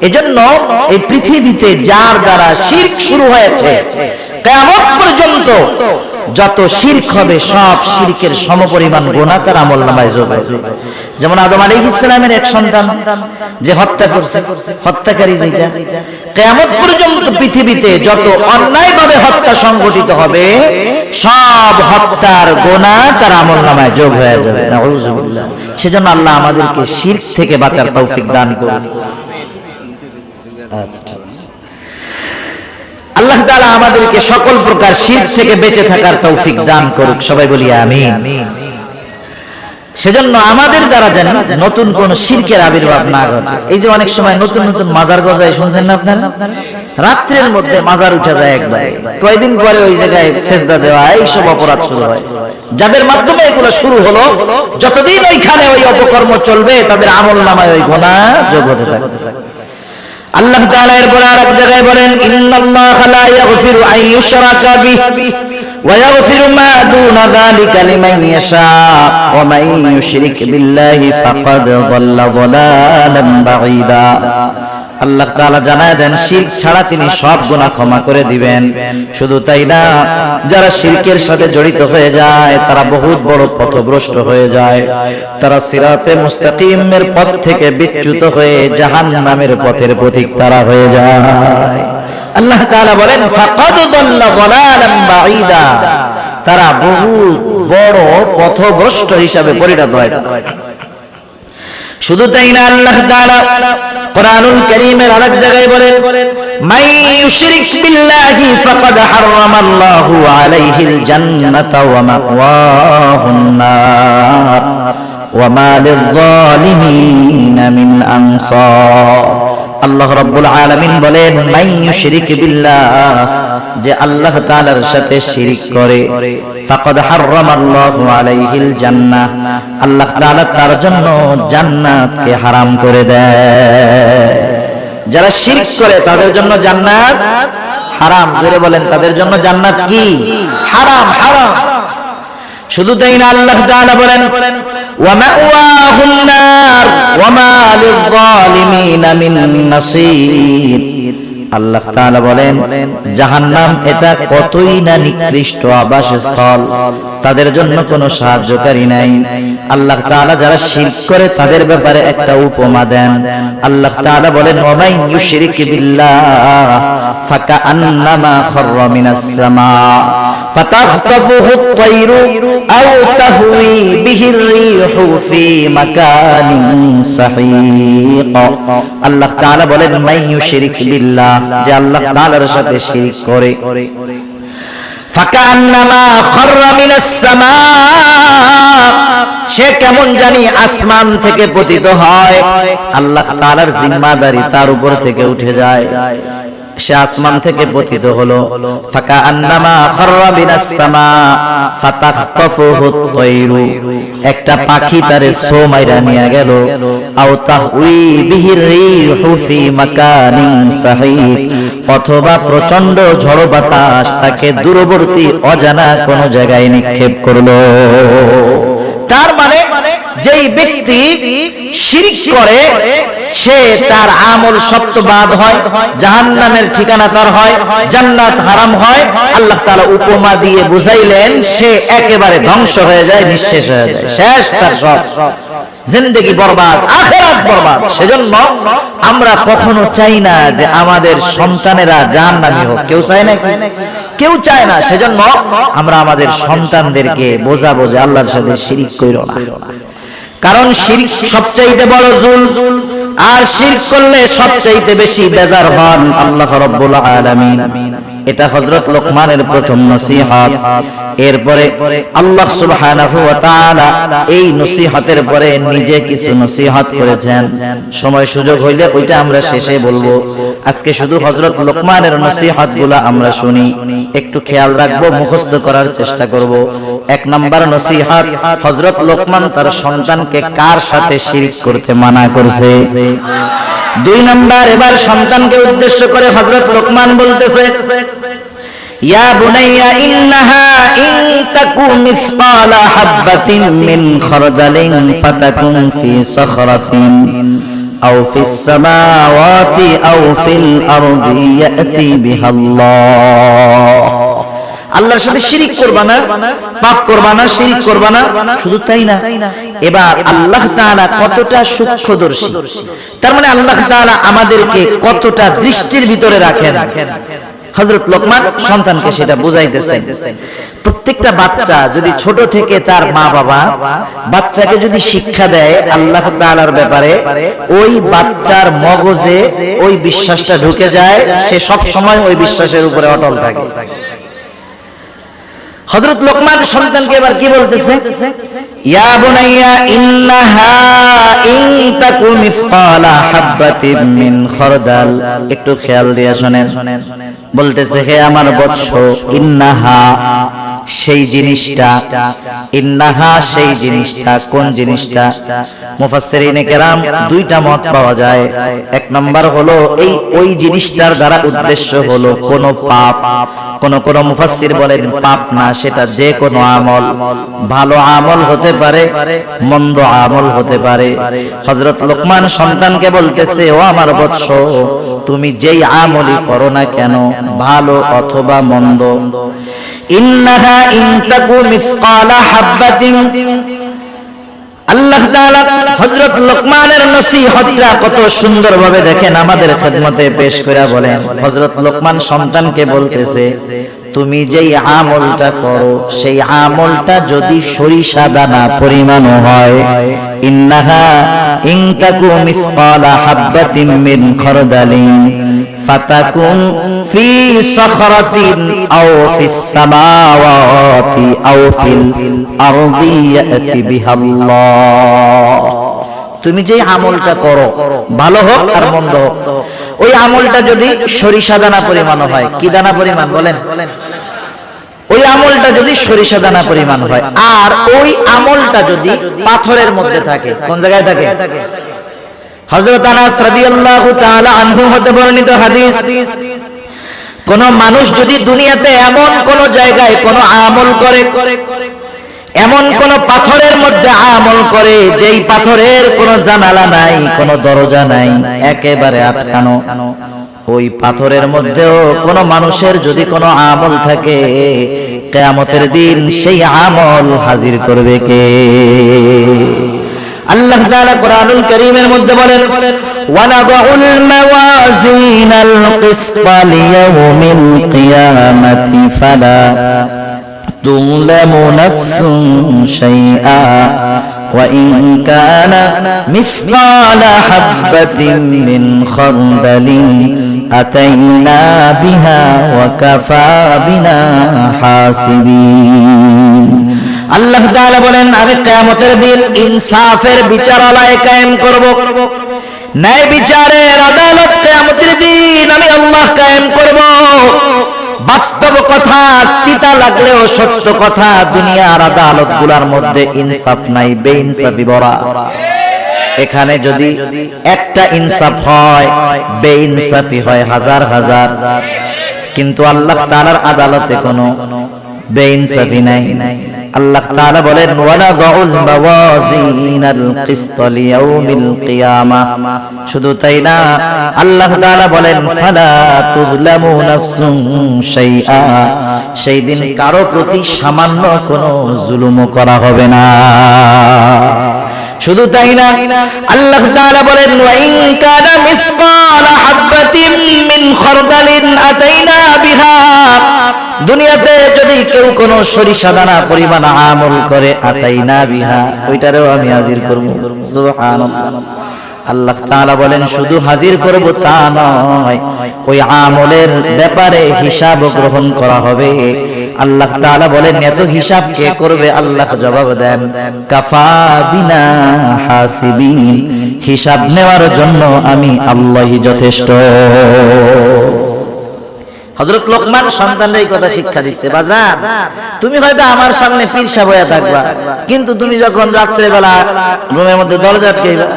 এজন্য এই পৃথিবীতে যার দ্বারা শিরক শুরু হয়েছে, কিয়ামত পর্যন্ত যত শিরক হবে সব শিরকের সমপরিমাণ গুনাহ তার আমলনামায় যোগ হবে। যেমন আদম আলাইহিস সালামের এক সন্তান যে হত্যা করছে, হত্যাকারী যেটা, কিয়ামত পর্যন্ত পৃথিবীতে যত অন্যায়ভাবে হত্যা সংঘটিত হবে সব হত্যার গুনাহ তার আমলনামায় যোগ হয়ে যাবে। নাউযুবিল্লাহ। সেজন্য আল্লাহ আমাদেরকে শিরক থেকে বাঁচার তৌফিক দান করুন। আল্লাহ তাআলা আমাদেরকে সকল প্রকার শিরক থেকে বেঁচে থাকার তৌফিক দান করুক, সবাই বলি আমিন। সেজন্য আমাদের দ্বারা যেন নতুন কোন শিরকের আবির্ভাব না ঘটে। এই যে অনেক সময় নতুন নতুন মাজার গজায়, শুনছেন না আপনারা? রাত্রের মধ্যে মাজার উঠে যায় একবার, কয়েকদিন পরে ওই জায়গায় সেজদা দেওয়া, এইসব অপরাধ শুরু হয়। যাদের মাধ্যমে এগুলো শুরু হলো, যতদিন ওইখানে ওই অপকর্ম চলবে তাদের আমলনামায় ওই গুনাহ যোগ হতে থাকবে। আল্লাহ তাআলা এরপর আরেক জায়গায় বলেন, ইন্নাল্লাহা লা ইয়াগফিরু আন ইউশরাকা বিহি ওয়া ইয়াগফিরু মা দুনা যালিকা লিমান ইয়াশা ওয়া মান ইউশরিক বিল্লাহি ফাকাদ যাল্লা যালালান বাঈদা। আল্লাহ তাআলা জানায় দেন, শিরক ছাড়া তিনি সব গুনাহ ক্ষমা করে দিবেন। শুধু তাই না, যারা শিরকের সাথে জড়িত হয়ে যায় তারা বহুত বড় পথভ্রষ্ট হয়ে যায়, তারা সিরাতে মুস্তাকিমের পথ থেকে বিচ্যুত হয়ে জাহান্নামের পথের পথিক তারা হয়ে যায়। আল্লাহ তাআলা বলেন, ফাকাদ যাল্লা যালালান বাঈদা, তারা বহুত বড় পথভ্রষ্ট হিসাবে পরিণত হয়। শুধু তাই না, আল্লাহ তাআলা কোরআনুল কারীমের আরেক জায়গায় বলেন, মান ইউশরিক বিল্লাহি ফাকাদ হারামাল্লাহু আলাইহিল জান্নাতা ওয়া মাওয়াহুন নার ওয়া মা লিয-যালিমিনা মিন আনসার। আল্লাহ রাব্বুল আলামিন বলেন, মান ইউশরিক বিল্লাহ, যে আল্লাহ তাআলার সাথে শিরক করে, ফাকাদ হারামাল্লাহু আলাইহিল জান্নাহ, আল্লাহ তাআলা তার জন্য জান্নাতকে হারাম করে দেয়। যারা শিরক করে তাদের জন্য জান্নাত হারাম। জোরে বলেন, তাদের জন্য জান্নাত কি? হারাম, হারাম। শুধু তাই না, আল্লাহ তাআলা বলেন, ওয়া মাওয়াহুন নার ওয়া মা লিয-যালিমিনা মিন নাসীর। আল্লাহ তাআলা বলেন, জাহান্নাম এটা কতই না নিকৃষ্ট আবাসস্থল, তাদের জন্য কোনো সাহায্যকারী নাই। আল্লাহ তাআলা যারা শিরক করে তাদের ব্যাপারে একটা উপমা দেন। আল্লাহ তাআলা বলেন, ওয়া মান ইউশরিক বিল্লাহ, ফাকাআন্নামা খাররা মিনাস সামা ফাতাখতাফুহু আত-তায়রু আও তাহওয়ি বিহির রিহু ফি মাকানিন সাহিক। আল্লাহ তাআলা বলেন মাইয়ুশরিক বিল্লাহ, যে আল্লাহ তাআলার সাথে শিরক করে, ফাকাআন্নামা খাররা মিনাস সামা, সে কেমন জানি আসমান থেকে পতিত হয়, আল্লাহ তাআলার জিম্মাদারি তার উপর থেকে উঠে যায়, সে আসমান থেকে পতিত হলো। ফাকাআন্নামা খাররা মিনাস সামা ফাতাখতাফুহু আত-তায়রু, একটা পাখি তারে সো মাইরা নিয়ে গেল, আও তাহউই বিহির রিহু ফি মাকানিন সাহিক, অথবা প্রচন্ড ঝড় বাতাস তাকে দূরবর্তী অজানা কোন জায়গায় নিক্ষেপ করলো। তার মানে যেই ব্যক্তি শিরক করে সে তার আমল সপ্তবাদ হয়, জাহান্নামের ঠিকানা তার হয়, জান্নাত হারাম হয়। আল্লাহ তাআলা উপমা দিয়ে বুঝাইলেন সে একেবারে ধ্বংস হয়ে যায়, নিঃশেষ হয়ে যায়, শেষ তার সব, জিন্দেগি বরবাদ, আখিরাত বরবাদ। সেজন্য আমরা কখনো চাই না যে আমাদের সন্তানেরা জাহান্নামী হোক, কেউ চায় না, কেউ চায় না। সেজন্য আমরা আমাদের সন্তানদেরকে বোঝাবো যে আল্লাহর সাথে শিরক কইরো না, কারণ শিরক সবচাইতে বড় জুলম, আর শিরক করলে সবচাইতে বেশি বেজার হন আল্লাহ রাব্বুল আলামিন। এটা হযরত লোকমানের প্রথম নসিহত। এরপরে আল্লাহ সুবহানাহু ওয়া তাআলা এই নসিহতের পরে নিজে কিছু নসিহত করেছেন, সময় সুযোগ হইলে ওইটা আমরা শেষে বলবো। আজকে শুধু হযরত লোকমানের নসিহতগুলো আমরা শুনি, একটু খেয়াল রাখবো, মুখস্থ করার চেষ্টা করব। এক নাম্বার নসিহত, হযরত লোকমান তার সন্তানকে কার সাথে শিরক করতে মানা করেছে। দুই নাম্বার, এবার সন্তানকে উদ্দেশ্য করে হযরত লোকমান বলতেছে, ইয়া বুনাইয়া ইন্নাহা ইন তাকু মিসকালা হাববাতিন মিন খারদালিন ফাতাকুন ফি সাখরাতিন আও ফিস সামাওয়াতি আও ফিল আরদি ইয়াতি বিহাল্লাহ। আল্লাহর সাথে শিরক করবা না, পাপ করবা না, শিরক করবা না। শুধু তাই না, এবার আল্লাহ তাআলা কতটা সূক্ষ্মদর্শী, তার মানে আল্লাহ তাআলা আমাদেরকে কতটা দৃষ্টির ভিতরে রাখেন। হযরত লোকমান সন্তানকে সেটা বুঝাইতেছেন। প্রত্যেকটা বাচ্চা যদি ছোট থেকে তার মা বাবা বাচ্চাকে যদি শিক্ষা দেয় আল্লাহ তাআলার ব্যাপারে, ওই বাচ্চার মগজে ওই বিশ্বাসটা ঢুকে যায়, সে সব সময় ওই বিশ্বাসের উপরে অটল থাকে। হযরত লোকমান সন্তানকে এবার কি বলতেছে, ইয়া বুনাইয়া ইন্নাহা ইন তাকু মিসকালা হাববাতিন মিন খারদাল। একটু খেয়াল দিয়ে শুনেন, বলতেছে হে আমার বৎস, ইন্নাহা সেই জিনিসটা, ইন্নাহা সেই জিনিসটা, কোন জিনিসটা? মুফাসসিরিনে কেরাম দুইটা মত পাওয়া যায়। এক নাম্বার হলো এই ওই জিনিসটার দ্বারা উদ্দেশ্য হলো কোন পাপ। কোন কোন মুফাসসির বলেন পাপ না, সেটা যে কোনো আমল, ভালো আমল হতে পারে, মন্দ আমল হতে পারে। হযরত লোকমান সন্তানকে বলতেছে, ও আমার বৎস, তুমি যেই আমলই করো না কেন, ভালো অথবা মন্দ, ইন্নাহা ইন তাকু মিসকালা হাববাতিন। আল্লাহ তাআলা হযরত লোকমানের নসিহতটা কত সুন্দরভাবে দেখেন আমাদের খেদমতে পেশ করে বলেন। হযরত লোকমান সন্তানকে বলতেছে, তুমি যেই আমলটা করো সেই আমলটা যদি সরিষা দানা পরিমাণ হয়, ইন্নাহা ইন তাকু মিসকালা হাববাতিন মিন খারদালিন ফাতাকুন ফি সাখরাতিন আও ফিস সামাওয়াতি আও ফিল আরদি ইয়াতি বিহাল্লাহ। তুমি যে আমলটা করো, ভালো হোক আর মন্দ হোক, ওই আমলটা যদি সরিষা দানা পরিমাণ হয়, কি দানা পরিমাণ বলেন? ওই আমলটা যদি সরিষা দানা পরিমাণ হয়, আর ওই আমলটা যদি পাথরের মধ্যে থাকে, কোন জায়গায় থাকে? হযরত আনাস রাদিয়াল্লাহু তাআলা আনহু হতে বর্ণিত হাদিস, কোন মানুষ যদি দুনিয়াতে এমন কোন জায়গায় কোন আমল করে, এমন কোন পাথরের মধ্যে আমল করে যেই পাথরের কোন জানালা নাই, কোন দরজা নাই, একেবারে আটকানো, ওই পাথরের মধ্যেও কোন মানুষের যদি কোন আমল থাকে, কিয়ামতের দিন সেই আমল হাজির করবে কে? আল্লাহ তাআলা কোরআনুল কারীমের মধ্যে বলেন, ওয়ানাদউল মাওয়াজিনাল কিসতা লিয়াউমিল কিয়ামাতি ফালা তুযলামু নাফসুন শাইআ وإن كان مثقال حبة من خردل أتينا بها وكفى بنا حاسبين আল্লাহ তাআলা বলেন আমি কিয়ামতের দিন ইনসাফের বিচারালয় কায়েম করব ন্যায় বিচারের আদালত কিয়ামতের দিন আমি আল্লাহ কায়েম করব বাস্তব কথা তিতা লাগলেও সত্য কথা দুনিয়ার আদালতগুলোর মধ্যে ইনসাফ নাই বেইনসাফি ভরা এখানে যদি একটা ইনসাফ হয় বেইনসাফি হয় হাজার হাজার কিন্তু আল্লাহ তাআলার আদালতে কোনো বেইনসাফি নাই আল্লাহ তাআলা বলেন ওয়ানাদউল মাওয়াজিনাল কিসতা লিয়াউমিল কিয়ামা শুধু তাই না আল্লাহ তাআলা বলেন ফালা তুযলামু নাফসুন শাইআ সেই দিন কারো প্রতি সামান্য কোনো জুলুম করা হবে না শুধু তাই না আল্লাহ তাআলা বলেন ওয়া ইন কানা মিসকালা হাববাতিন মিন খারদালিন আতাইনা বিহা দুনিয়াতে যদি কেউ কোনো সরিষা দানা পরিমাণ আমল করে আতাইনা বিহা ওইটারও আমি হাজির করব সুবহানাল্লাহ আল্লাহ তাআলা বলেন শুধু হাজির করব তা নয় ওই আমলের ব্যাপারে হিসাব গ্রহণ করা হবে আল্লাহ তাআলা বলেন এত হিসাব কে করবে আল্লাহ জবাব দেন কাফা বিনা হাসিবিন হিসাব নেওয়ার জন্য আমি আল্লাহই যথেষ্ট হযরত লোকমান সন্তানদের এই কথা শিক্ষা দিচ্ছে বাজার তুমি হয়তো আমার সামনে পীর সাহেব হয়ে থাকবা কিন্তু তুমি যখন রাত্রে বেলা রুমের মধ্যে দরজা আটকাইবা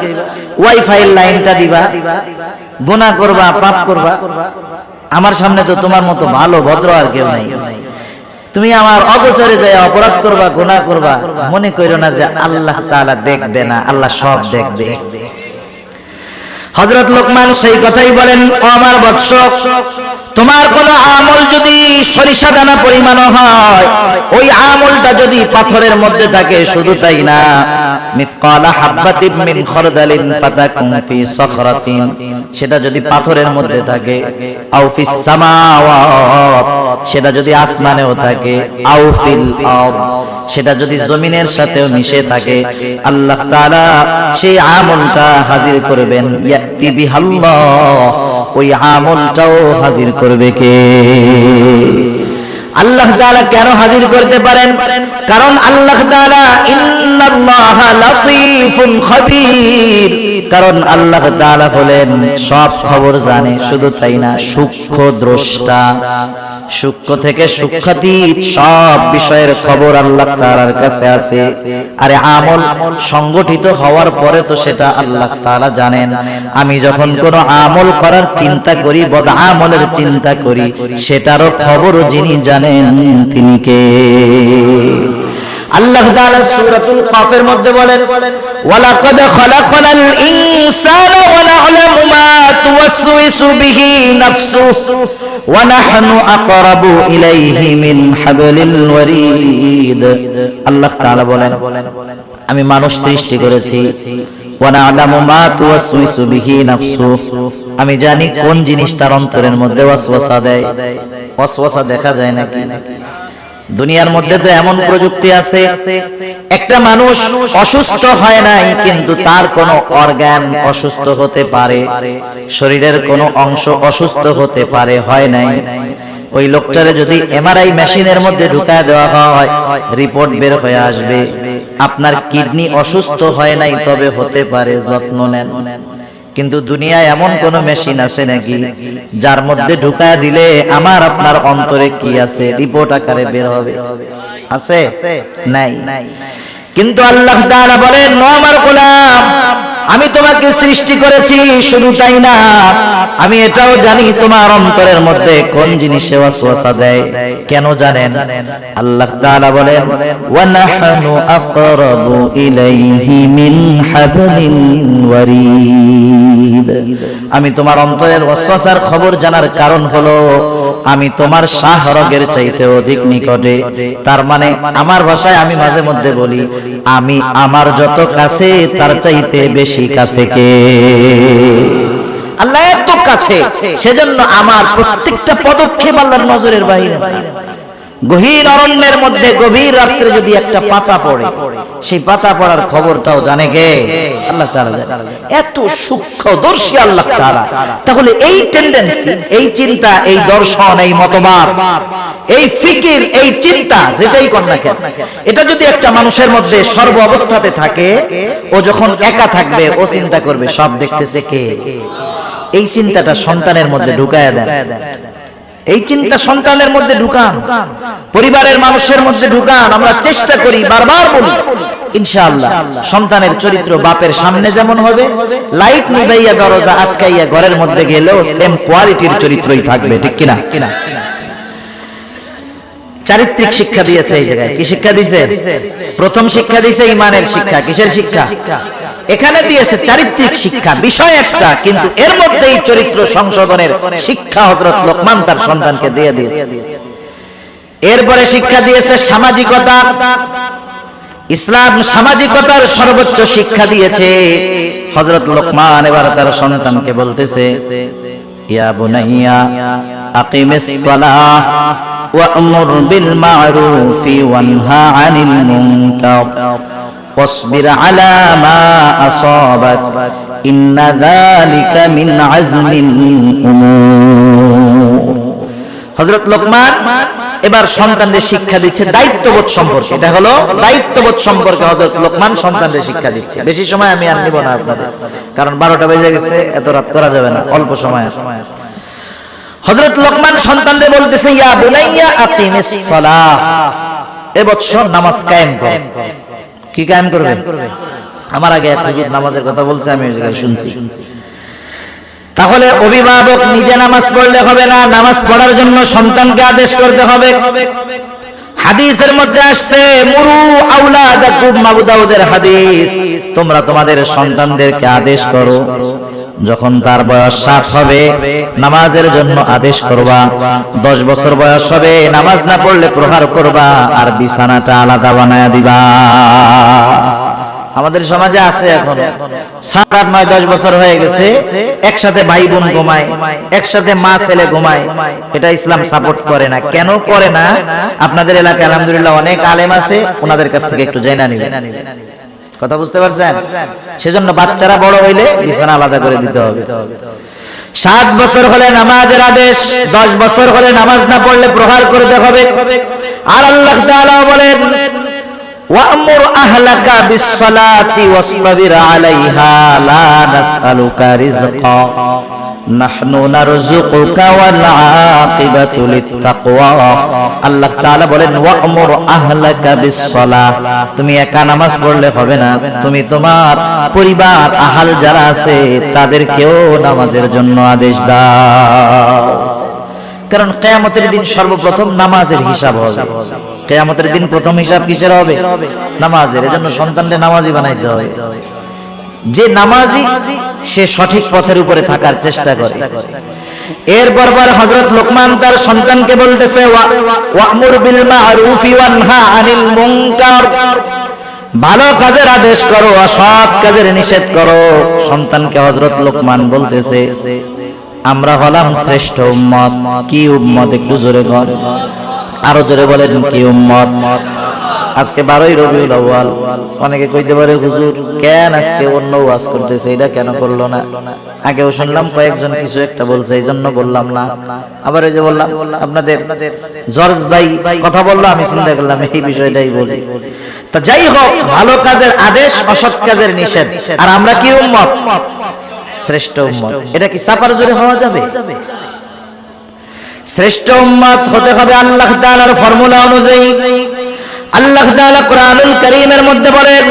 ওয়াইফাই লাইনটা দিবা গুনাহ করবা পাপ করবা আমার সামনে তো তোমার মতো ভালো ভদ্র আর কেউ নাই তুমি আমার অগোচরে যায় অপরাধ করবা গুনাহ করবা মনে কইরো না যে আল্লাহ তাআলা দেখবে না আল্লাহ সব দেখবে হযরত লোকমান সেই কথাই বলেন ও আমার বৎস তোমার কোন আমল যদি সরিষা দানা পরিমাণ হয় ওই আমলটা যদি পাথরের মধ্যে থাকে শুধু তাই না মিসকালা হাববাতিন মিন খারদালিন ফাতাকুম ফি সখরাতিন সেটা যদি পাথরের মধ্যে থাকে আও ফিস সামাওয়াত সেটা যদি আসমানেও থাকে আও ফিল আরদ সেটা যদি জমিনের সাথেও মিশে থাকে আল্লাহ তাআলা সেই আমলটা হাজির করবেন ইয়াতি বিহাল্লাহ ওই আমলটাও হাজির করবে কে আল্লাহ তাআলা কেন হাজির করতে পারেন কারণ আল্লাহ তাআলা ইন্নাল্লাহা লাতীফুন খাবীর কারণ আল্লাহ তাআলা হলেন সব খবর জানে শুধু তাই না সূক্ষ্ম দ্রষ্টা সূক্ষ্ম থেকে সূক্ষ্মাতীত সব বিষয়ের খবর আল্লাহ তাআলার কাছে আছে আরে আমল সংগঠিত হওয়ার পরে তো সেটা আল্লাহ তাআলা জানেন আমি যখন কোনো আমল করার চিন্তা করি বদ আমলের চিন্তা করি সেটারও খবর যিনি জানেন তিনি কে আল্লাহ তাআলা সূরাতুল কাফের মধ্যে বলেন ওয়ালাকাদ খালাকনাল ইনসানা ওয়া না'লামু মা তুওয়াসওয়িসু বিহি নাফসুহু ওয়া নাহনু আকরাবু ইলাইহি মিন হাবলিল ওয়ারিদ আল্লাহ তাআলা বলেন আমি মানুষ সৃষ্টি করেছি ওয়া না'লামু মা তুওয়াসওয়িসু বিহি নাফসুহু আমি জানি কোন জিনিস তার অন্তরের মধ্যে ওয়াসওয়াসা দেয় ওয়াসওয়াসা দেখা যায় নাকি দুনিয়ার মধ্যে তো এমন প্রযুক্তি আছে একটা মানুষ অসুস্থ হয় নাই কিন্তু তার কোনো অর্গান অসুস্থ হতে পারে শরীরের কোনো অংশ অসুস্থ হতে পারে হয় নাই ওই লোকটারে যদি এমআরআই মেশিনের মধ্যে ঢুকায় দেওয়া হয় রিপোর্ট বের হয়ে আসবে আপনার কিডনি অসুস্থ হয় নাই তবে হতে পারে যত্ন নেন কিন্তু দুনিয়ায় এমন কোন মেশিন আছে নাকি যার মধ্যে ঢুকায় দিলে আমার আপনার অন্তরে কি আছে রিপোর্ট আকারে বের হবে আছে নাই কিন্তু আল্লাহ তাআলা বলেন ও আমার গোলাম আমি তোমাকে সৃষ্টি করেছি শুধু তাই না আমি এটাও জানি তোমার অন্তরের মধ্যে কোন জিনিসে ওয়াসওয়াসা দেয় কেন জানেন আল্লাহ তাআলা বলেন ওয়া নাহনু আকরাবু ইলাইহি মিন হাবলিল ওয়ারিদ আমি তোমার অন্তরের ওয়াসওয়াসার খবর জানার কারণ হলো আমি তোমার শাহরগের চাইতে অধিক নিকটে তার মানে আমার ভাষায় আমি মাঝে মধ্যে বলি আমি আমার যত কাছে তার চাইতে বেশি কাছে কে আছে, সেজন্য আমার প্রত্যেকটা পদক্ষেপ আল্লাহর নজরের বাইরে। গহীন অরণ্যের মধ্যে গভীর রাত্রে যদি একটা পাতা পড়ে, সেই পাতা পড়ার খবরটাও জানে কে? আল্লাহ তাআলা। এত সূক্ষ্মদর্শী আল্লাহ তাআলা। তাহলে এই টেন্ডেন্সি, এই চিন্তা, এই দর্শন, এই মতবাদ, এই ফিকির, এই চিন্তা যেটাই কর না কেন, এটা যদি একটা মানুষের মধ্যে সর্ব অবস্থাতে থাকে, ও যখন একা থাকবে ও চিন্তা করবে সব দেখতেছে কে। এই চিন্তাটা সন্তানের মধ্যে ঢুকায়া দেন। এই চিন্তা সন্তানের মধ্যে ঢুকান, পরিবারের মানুষের মধ্যে ঢুকান। আমরা চেষ্টা করি, বারবার বলি, ইনশাআল্লাহ সন্তানের চরিত্র বাপের সামনে যেমন হবে, লাইট নিভাইয়া দরজা আটকাইয়া ঘরের মধ্যে গেলেও সেম কোয়ালিটির চরিত্রই থাকবে। ঠিক কিনা? চারিত্রিক শিক্ষা দিয়েছে এই জায়গায়। কি শিক্ষা দিয়েছে? প্রথম শিক্ষা দিয়েছে ঈমানের শিক্ষা। কিসের শিক্ষা? এখানে দিয়েছে চারিত্রিক শিক্ষা, বিষয় একটা, কিন্তু এর মধ্যেই চরিত্র সংশোধনের শিক্ষা হযরত লোকমান তার সন্তানকে দিয়ে দিয়েছে। এরপরে শিক্ষা দিয়েছে সামাজিকতা। ইসলাম সামাজিকতার সর্বোচ্চ শিক্ষা দিয়েছে। হযরত লোকমান এবার তার সন্তানকে বলতেছে, ইয়া বুনাইয়া আকিমিস সালাহ ওয়া'মুর বিল মা'রুফি ওয়ানহা আনিল মুনকার واصبر على ما أصابك إن ذلك من عزم الأمور। হযরত লোকমান এবার সন্তানদের শিক্ষা দিচ্ছে দায়িত্ববোধ সম্পর্কে। এটা হলো দায়িত্ববোধ সম্পর্কে হযরত লোকমান সন্তানদের শিক্ষা দিচ্ছে। বেশি সময় আমি আর নিব না আপনাদের, কারণ 12টা বেজে গেছে, এত রাত করা যাবে না, অল্প সময়। হযরত লোকমান সন্তানদের বলতেছে, ইয়া বুনাইয়া আকিমিস সালাহ, এ বৎস নামাজ কায়েম কর। কি কায়েম করবেন? আমার আগে এক হুজুর নামাজের কথা বলছে, আমি ওই জায়গায় শুনছি। তাহলে অভিভাবক নিজে নামাজ পড়লে হবে না, নামাজ পড়ার জন্য সন্তানকে আদেশ করতে হবে। হাদিসের মধ্যে আসছে, মুরু আওলাদাকুম, আবু দাউদের হাদিস, তোমরা তোমাদের সন্তানদেরকে আদেশ করো, যখন তার বয়স 7 হবে নামাজের জন্য আদেশ করবা, 10 বছর বয়স হবে নামাজ না পড়লে প্রহার করবা, আর বিছানাটা আলাদা বানায়া দিবা। আমাদের সমাজে আছে এখন 7, 8, 9, 10 বছর হয়ে গেছে, একসাথে ভাই বোন ঘুমায়, একসাথে মা ছেলে ঘুমায়। এটা ইসলাম সাপোর্ট করে না। কেন করে না? আপনাদের এলাকায় আলহামদুলিল্লাহ অনেক আলেম আছে, ওনাদের কাছ থেকে একটু জেনে নিবেন। কথা বুঝতে পারছেন? সেজন্য বাচ্চারা বড় হইলে বিছানা আলাদা করে দিতে হবে। 7 বছর হলে নামাজের আদেশ, 10 বছর হলে নামাজ না পড়লে প্রহার করতে হবে। আর আল্লাহ তাআলা বলেন, ওয়া'মুর আহলাকা বিস-সালাতি ওয়াসতাবির আলাইহা লা নাসআলুকা রিজকা নাহনু নারযুকুকা ওয়াল আকিবাতু লিত-তাকওয়া। আল্লাহ তাআলা বলেন, ওয়া'মুর আহলাকা বিস-সালাহ, তুমি একা নামাজ পড়লে হবে না, তুমি তোমার পরিবার আহাল যারা আছে তাদেরকেও নামাজের জন্য আদেশ দাও। কারণ কিয়ামতের দিন সর্বপ্রথম নামাজের হিসাব হবে। কিয়ামতের দিন প্রথম হিসাব কিসের হবে? নামাজের। এজন্য সন্তানদের নামাজি বানাইতে হবে। যে নামাজি সে সঠিক পথের উপরে থাকার চেষ্টা করে। এরপর হযরত লোকমান তার সন্তানকে বলতেছে, ওয়া'মুর বিল মা'রুফি ওয়ানহা আনিল মুনকার, ভালো কাজের আদেশ করো, অসৎ কাজের নিষেধ করো। সন্তানকে হযরত লোকমান বলতেছে, আমরা হলাম শ্রেষ্ঠ উম্মত। কি উম্মত? একটু জোরে বল, আরো জোরে বলেন, কি উম্মত? আজকে 12ই রবিউল আউয়াল। অনেকে কইতে পারে, হুজুর কেন আজকে অন্য ওয়াজ করতেছে, এটা কেন করলো না? আগেও শুনলাম কয়েকজন কিছু একটা বলছে, এই জন্য বললাম না। আবার ওই যে বললাম আপনাদের জর্জ ভাই কথা বললো, আমি চিন্তা করলাম এই বিষয়টাই বলি। তা যাই হোক, ভালো কাজের আদেশ, অসৎ কাজের নিষেধ। আর আমরা কি উম্মত? শ্রেষ্ঠ উম্মত। এটা কি চাপার জোরে হওয়া যাবে? শ্রেষ্ঠ উম্মত হতে হবে আল্লাহ তাআলার ফর্মুলা অনুযায়ী। আল্লাহ তাআলা কোরআনুল কারীমের মধ্যে বলেন,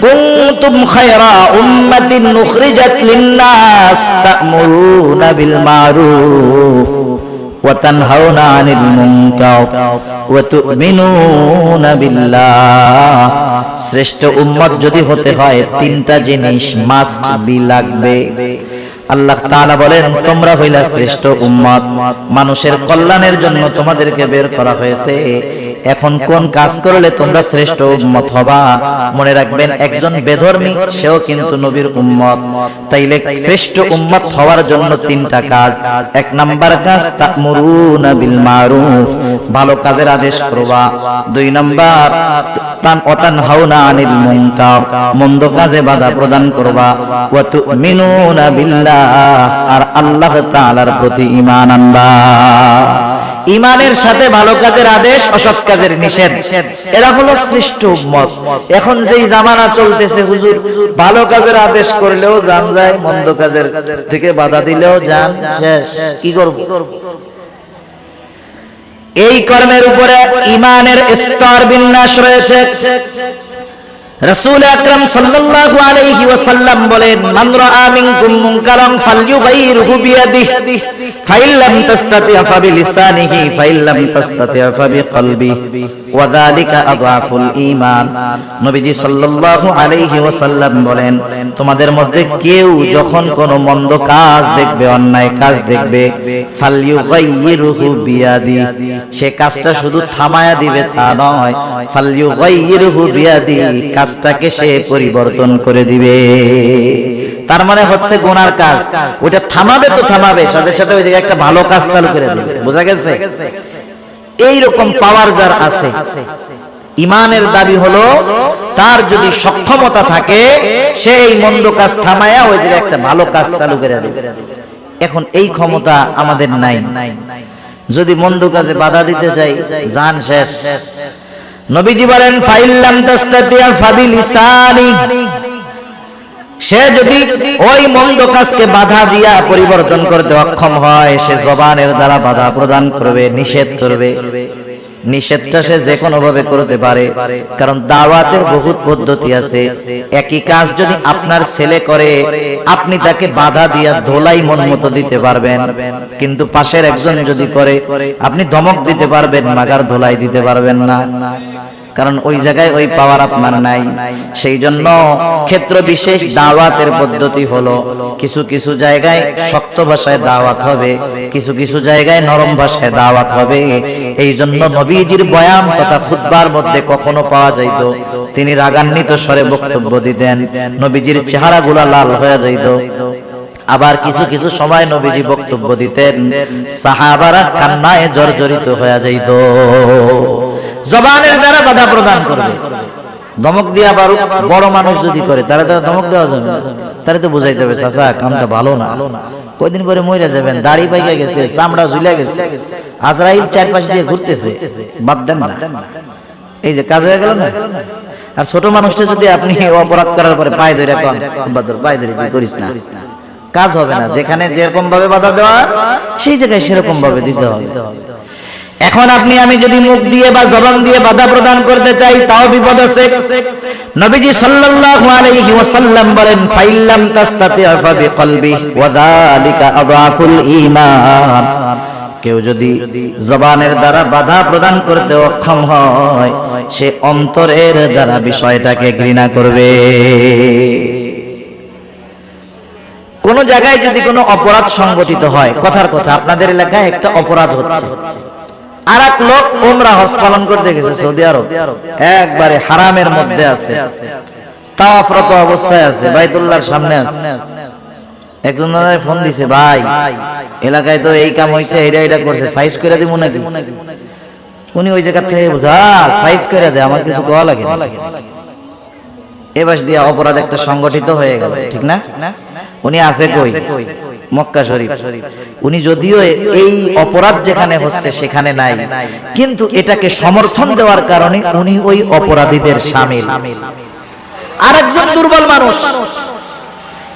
কুনতুম খায়রা উম্মাতিন উখরিজাত লিন-নাস তা'মুরুনা বিল মা'রুফ ওয়া তানহাউনা আনিল মুনকার ওয়া তু'মিনুনা বিল্লাহ। শ্রেষ্ঠ উম্মত যদি হতে হয় 3টা জিনিস মাস্ট বি লাগবে। আল্লাহ তাআলা বলেন, তোমরা হইলা শ্রেষ্ঠ উম্মত, মানুষের কল্যাণের জন্য তোমাদেরকে বের করা হয়েছে। এখন কোন কাজ করলে তোমরা শ্রেষ্ঠ উম্মত হবা? মনে রাখবেন, একজন বেধর্মী সেও কিন্তু নবীর উম্মত। তাইলে শ্রেষ্ঠ উম্মত হওয়ার জন্য তিনটা কাজ। এক নাম্বার কাজ, তা'মুরুনা বিল মারুফ, ভালো কাজের আদেশ করবা। দুই নাম্বার, তানহাউনা আনিল মুনকার, মন্দ কাজে বাধা প্রদান করবা। ওয়া তু'মিনুনা বিল্লাহ, আর আল্লাহ তাআলার প্রতি ঈমান আনবা। ঈমানের সাথে ভালো কাজের আদেশ, অসৎ কাজের নিষেধ, এরা হলো শ্রেষ্ঠ উম্মত। এখন যেই জামানা চলতেছে হুজুর, ভালো কাজের আদেশ করলেও জান যায়, মন্দ কাজের থেকে বাধা দিলেও জান শেষ। কি করব? এই কর্মের উপরে ঈমানের স্তর বিন্যাস রয়েছে। রাসূল আকরাম সাল্লাল্লাহু আলাইহি ওয়াসাল্লাম বলেন, মান রাআ মিনকুম মুনকারান ফালইয়ুগাইরহু বিয়াদিহি ফাইন লাম তাসতাতি' ফাবিলিসানিহি ফাইন লাম তাসতাতি' ফাবিকলবিহি ওয়া যালিকা আযআফুল ঈমান। নবীজি সাল্লাল্লাহু আলাইহি ওয়াসাল্লাম বলেন, তোমাদের মধ্যে কেউ যখন কোনো মন্দ কাজ দেখবে, অন্যায় কাজ দেখবে, ফালইয়ুগাইরহু বিয়াদিহি, সে কাজটা শুধু থামায়া দিবে তা নয়, ফালইয়ুগাইরহু বিয়াদিহি, কাজটাকে সে পরিবর্তন করে দিবে। তার মানে হচ্ছে গুনার কাজ ওটা থামাবে তো থামাবে, সাথে সাথে ওই দিকে একটা ভালো কাজ চালু করে দিবে। বোঝা গেছে? এই রকম পাওয়ার যার আছে। ঈমানের দাবি হলো তার যদি সক্ষমতা থাকে, সে এই মন্দ কাজ থামায়া ওই দিকে একটা ভালো কাজ চালু করে দিবে। এখন এই ক্ষমতা আমাদের নাই। যদি মন্দ কাজে বাধা দিতে চাই, জান শেষ। নবীজি বলেন, ফাইন লাম তাসতাতি' ফাবিলিসানি, সে যদি ওই মন্দ কাজকে বাধা দিয়া পরিবর্তন করতে অক্ষম হয়, সে জবানের দ্বারা বাধা প্রদান করবে, নিষেধ করবে। নিষেধটা সে যে কোনো ভাবে করতে পারে, কারণ দাওয়াতের বহুত পদ্ধতি আছে। একই কাজ যদি আপনার ছেলে করে, আপনি তাকে বাধা দিয়া ধোলাই মন মতো দিতে পারবেন, কিন্তু পাশের একজন যদি করে, আপনি ধমক দিতে পারবেন, মাগার ধোলাই দিতে পারবেন না, কারণ ওই জায়গায় ওই পাওয়ার আপনার নাই। সেই জন্য ক্ষেত্র বিশেষ দাওয়াতের পদ্ধতি হলো, কিছু কিছু জায়গায় শক্ত ভাষায় দাওয়াত হবে, কিছু কিছু জায়গায় নরম ভাষায় দাওয়াত হবে। এই জন্য নবীজির বয়ান তথা খুতবার মধ্যে কখনো পাওয়া যাইত তিনি রাগান্বিত স্বরে বক্তব্য দিতেন, নবীজির চেহারাগুলো লাল হয়ে যাইত। আবার কিছু কিছু সময় নবীজি বক্তব্য দিতেন, সাহাবারা কান্নায় জর্জরিত হয়ে যাইত। জবানের দ্বারা বাধা প্রদান করবে। ধমক দিয়া বড় মানুষ যদি করে, তাহলে তো ধমক দেওয়া যাবে, তাহলে তো বুঝাইতে হবে, চাচা কামটা ভালো না, কয়দিন পরে মরে যাবেন, দাড়ি পাইকা গেছে, চামড়া ঝুলে গেছে, আজরাইল চারপাশ দিয়ে ঘুরতেছে, বাদ দেন না, এই যে কাজ হয়ে গেল না। আর ছোট মানুষটা যদি আপনি অপরাধ করার পরে পায়ে ধরে কন, পায়ে ধরে তুই করিস না, কাজ হবে না। যেখানে যেরকম ভাবে বাধা দেওয়া, সেই জায়গায় সেরকম ভাবে দিতে হবে। এখন আপনি আমি যদি মুখ দিয়ে বা জবান দিয়ে বাধা প্রদান করতে চাই, তাও বিপদ আছে। নবীজি সাল্লাল্লাহু আলাইহি ওয়াসাল্লাম বলেন, ফাইল্লাম তাসতাতি' ফাবিকলবিহি ওয়া যালিকা আযআফুল ঈমান, কেউ যদি জবানের দ্বারা বাধা প্রদান করতে অক্ষম হয়, সে অন্তরের দ্বারা বিষয়টাকে ঘৃণা করবে। কোন জায়গায় যদি কোনো অপরাধ সংগঠিত হয়, কথার কথা আপনাদের এলাকায় একটা অপরাধ হচ্ছে, আর এক লোক উমরা হজ পালন করতে গেছে সৌদি আরব, একবারে হারামের মধ্যে আছে, তাওয়াফরত অবস্থায় আছে, বাইতুল্লাহর সামনে আছে। একজন দাদারে ফোন দিছে, ভাই এলাকায় তো এই কাম হইছে, এটা করছে, সাইজ করে দিব নাকি? উনি ওই জায়গা থেকে বুঝা সাইজ করে দেয়, আমার কিছু কোয়া লাগে। এবার দিয়া অপরাধ একটা সংগঠিত হয়ে গেল, ঠিক না? উনি আছে কই? মক্কা শরীফ। উনি যদিও এই অপরাধ যেখানে হচ্ছে সেখানে নাই, কিন্তু এটাকে সমর্থন দেওয়ার কারণে উনি ওই অপরাধীদের শামিল। আরেকজন দুর্বল মানুষ,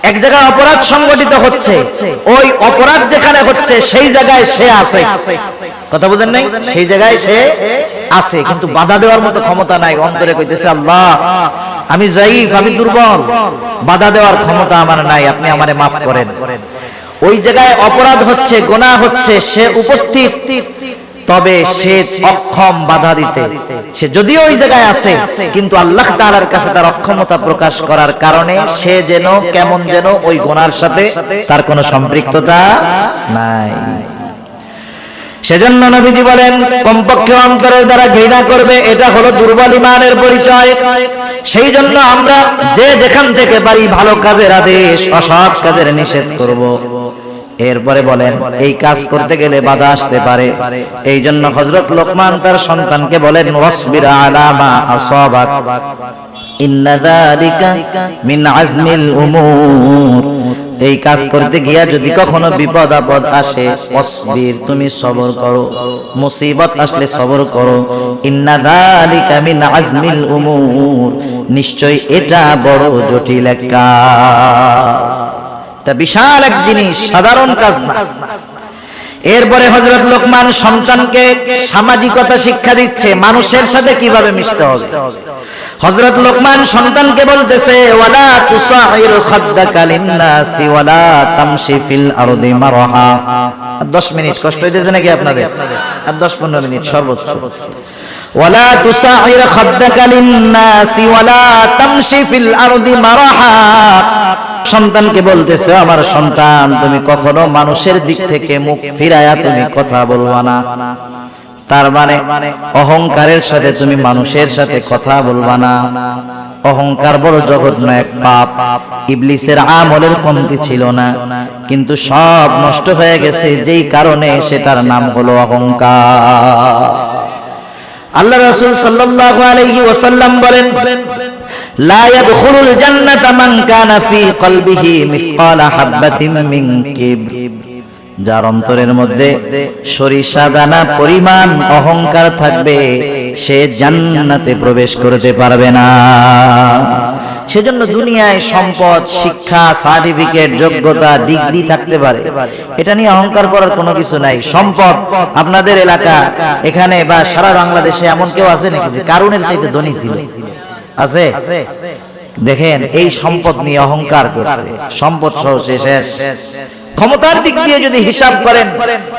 এক জায়গায় অপরাধ সংগঠিত হচ্ছে, ওই অপরাধ যেখানে হচ্ছে সেই জায়গায় সে আছে, কথা বুঝেন নাই? সেই জায়গায় সে আছে, কিন্তু বাধা দেওয়ার মতো ক্ষমতা নাই। অন্তরে কইতেছে, আল্লাহ আমি যাইফ, আমি দুর্বল, বাধা দেওয়ার ক্ষমতা আমার নাই, আপনি আমারে মাফ করেন। ওই জায়গায় অপরাধ হচ্ছে, গুনাহ হচ্ছে, সে উপস্থিত, তবে সে অক্ষম বাধা দিতে। সে যদিও ওই জায়গায় আছে, কিন্তু আল্লাহ তাআলার কাছে তার অক্ষমতা প্রকাশ করার কারণে সে যেন কেমন যেন ওই গুনার সাথে তার কোনো সম্পৃক্ততা নাই। সেজন্য নবীজি বলেন কমপক্ষে অন্তরের দ্বারা ঘৃণা করবে, এটা হলো দুর্বল ঈমানের পরিচয়। সেই জন্য আমরা যে যেখান থেকে পারি ভালো কাজের আদেশ, অসৎ কাজের নিষেধ করব। এরপরে বলেন এই কাজ করতে গেলে বাধা আসতে পারে, এই জন্য হযরত লোকমান তার সন্তানকে বলেন ওয়াসবির আলা মা আসাবাক ইন্না যালিকা মিন আজমিল উমুর। এই কাজ করতে গিয়া যদি কখনো বিপদ আপদ আসে, ওয়াসবির তুমি সবর করো, মুসিবত আসলে সবর করো, ইন্না যালিকা মিন আজমিল উমুর, নিশ্চয় এটা বড় জটিল এক কাজ, এটা বিশাল এক জিনিস, সাধারণ কাজ না। এরপরে হযরত লোকমান সন্তানকে সামাজিকতা শিক্ষা দিচ্ছে, মানুষের সাথে কিভাবে মিশতে হবে। হযরত লোকমান সন্তানকে বলতেছে ওয়ালা তুসাইর খাদ্দাকা লিন-নাসি ওয়ালা তামশি ফিল আরদি মারহা। 10 মিনিট কষ্ট হইতেছে নাকি আপনাদের? আর 10-15 মিনিট সর্বোচ্চ। ওয়ালা তুসাইর খাদ্দাকা লিন-নাসি ওয়ালা তামশি ফিল আরদি মারহা। সন্তানকে বলতেছে আমার সন্তান তুমি কখনো মানুষের দিক থেকে মুখ ফিরায়া তুমি কথা বলবা না। তার মানে অহংকারের সাথে তুমি মানুষের সাথে কথা বলবা না। অহংকার বড় জঘন্য এক পাপ। ইবলিসের আমলের কমতি ছিল না, কিন্তু সব নষ্ট হয়ে গেছে যেই কারণে, সেটার নাম হলো অহংকার। আল্লাহ রাসূল সাল্লাল্লাহু আলাইহি ওয়াসাল্লাম বলেন লা ইয়াদখুলুল জান্নাতা মান কানা ফি কলবিহি মিসকালা হাববাতিন মিন কিবর। যার অন্তরের মধ্যে সরিষা দানা পরিমাণ অহংকার থাকবে, সে জান্নাতে প্রবেশ করতে পারবে না। সেজন্য দুনিয়ায় সম্পদ, শিক্ষা, সার্টিফিকেট, যোগ্যতা, ডিগ্রি থাকতে পারে, এটা নিয়ে অহংকার করার কোনো কিছু নাই। সম্পদ আপনাদের এলাকা এখানে বা সারা বাংলাদেশে এমন কেউ আছে নাকি যে কারুনের চাইতে ধনী ছিল? আছে? দেখেন এই সম্পদ নিয়ে অহংকার করছে, সম্পদ সহ শেষ। ক্ষমতার দিক দিয়ে যদি হিসাব করেন,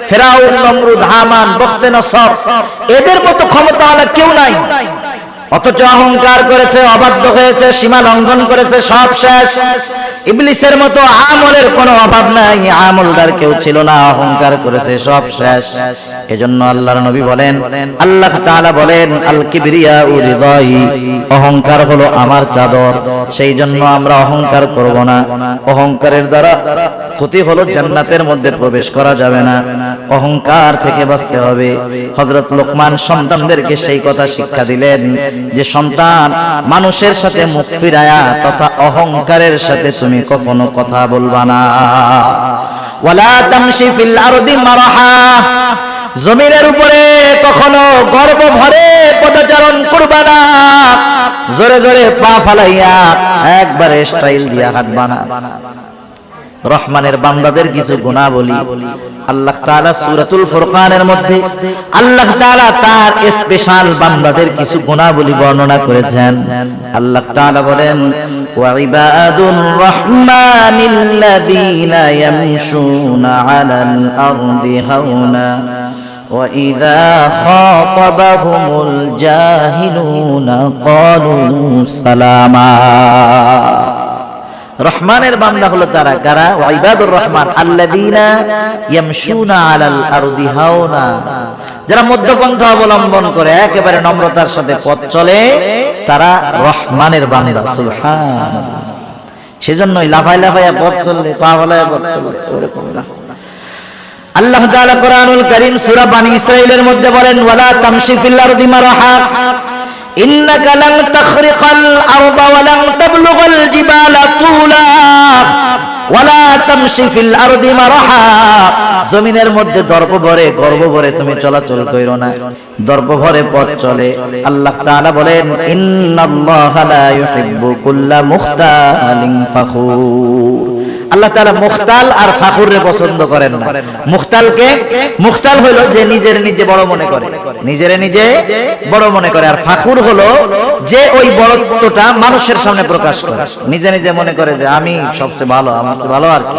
ফেরাউন, নমরুদ, হামান, বখতেনসর এদের মতো ক্ষমতাওয়ালা কেউ নাই, অথচ অহংকার করেছে, অবাধ্য হয়েছে, সীমা লঙ্ঘন করেছে, সব শেষ। ইবলিসের মতো আমলের কোনো অভাব নাই, আমলদার কেউ ছিল না, অহংকার করেছে, সব শেষ। এজন্য আল্লাহর নবী বলেন, আল্লাহ তাআলা বলেন আল কিবরিয়াউ রিদাই, অহংকার হলো আমার চাদর। সেই জন্য আমরা অহংকার করব না। অহংকারের দ্বারা ক্ষতি হলো জান্নাতের মধ্যে প্রবেশ করা যাবে না, অহংকার থেকে বাঁচতে হবে। হযরত লোকমান সন্তানদেরকে সেই কথা শিক্ষা দিলেন যে সন্তান, মানুষের সাথে মুখ ফিরায়া তথা অহংকারের সাথে তুমি কখনো কথা বলবা না। ওয়ালা তামশি ফিল আরদি মারহা, জমিনের উপরে কখনো গর্ব ভরে পদচারণ করবা না। জোরে জোরে পা ফালাইয়া একবারে স্টাইল দিয়া হাঁটবা না। রহমানের বান্দাদের কিছু গুণাবলী আল্লাহ তাআলা সূরাতুল ফুরকানের মধ্যে আল্লাহ তাআলা তার স্পেশাল বান্দাদের কিছু গুণাবলী বর্ণনা করেছেন। আল্লাহ তাআলা বলেন ওয়া ইবাদুর রহমানিল্লাযীনা ইয়ামশুনা আলাল আরদি হাওনা ওয়া ইযা খাতাবাহুমুল জাহিলুনা ক্বালু সালামা। রহমানের বান্দা হলো তারা কারা? ওয়া ইবাদুর রহমান আল্লাযীনা ইয়ামশুনা আলাল আরদি হাওনা, যারা মধ্যপন্থা অবলম্বন করে একেবারে নম্রতার সাথে পথ চলে, তারা রহমানের বান্দা। সুবহানাল্লাহ। সেজন্যই লাফায় লাফায় পথ চললে, পা ফলায় পথ চললে ওরকম না। আল্লাহ তাআলা কোরআনুল কারীম সূরা বানী ইসরাঈলের মধ্যে বলেন ওয়ালা তামশি ফিল আরদি মারহা ইন্নাকা লান তাখরিকাল আরদা ওয়া লান তাবলুগাল জিবালা তুলা ওয়ালা তামশি ফিল আরদি মারহা। জমিনের মধ্যে দর্প ভরে, গর্ব ভরে তুমি চলাচল কইরো না, দর্প ভরে পথ চলে। আল্লাহ তাআলা বলেন ইন্নাল্লাহা লা ইউহিব্বু কুল্লা মুখতালিন ফাখুর। আল্লাহ তাআলা মুখতাল আর ফাখুররে পছন্দ করেন না। মুখতাল হলো যে নিজের নিজে বড় মনে করে, নিজের নিজে বড় মনে করে, আর ফাখুর হলো যে ওই বড়ত্বটা মানুষের সামনে প্রকাশ করে, নিজে নিজে মনে করে যে আমি সবচেয়ে ভালো, আমার চেয়ে ভালো আর কি।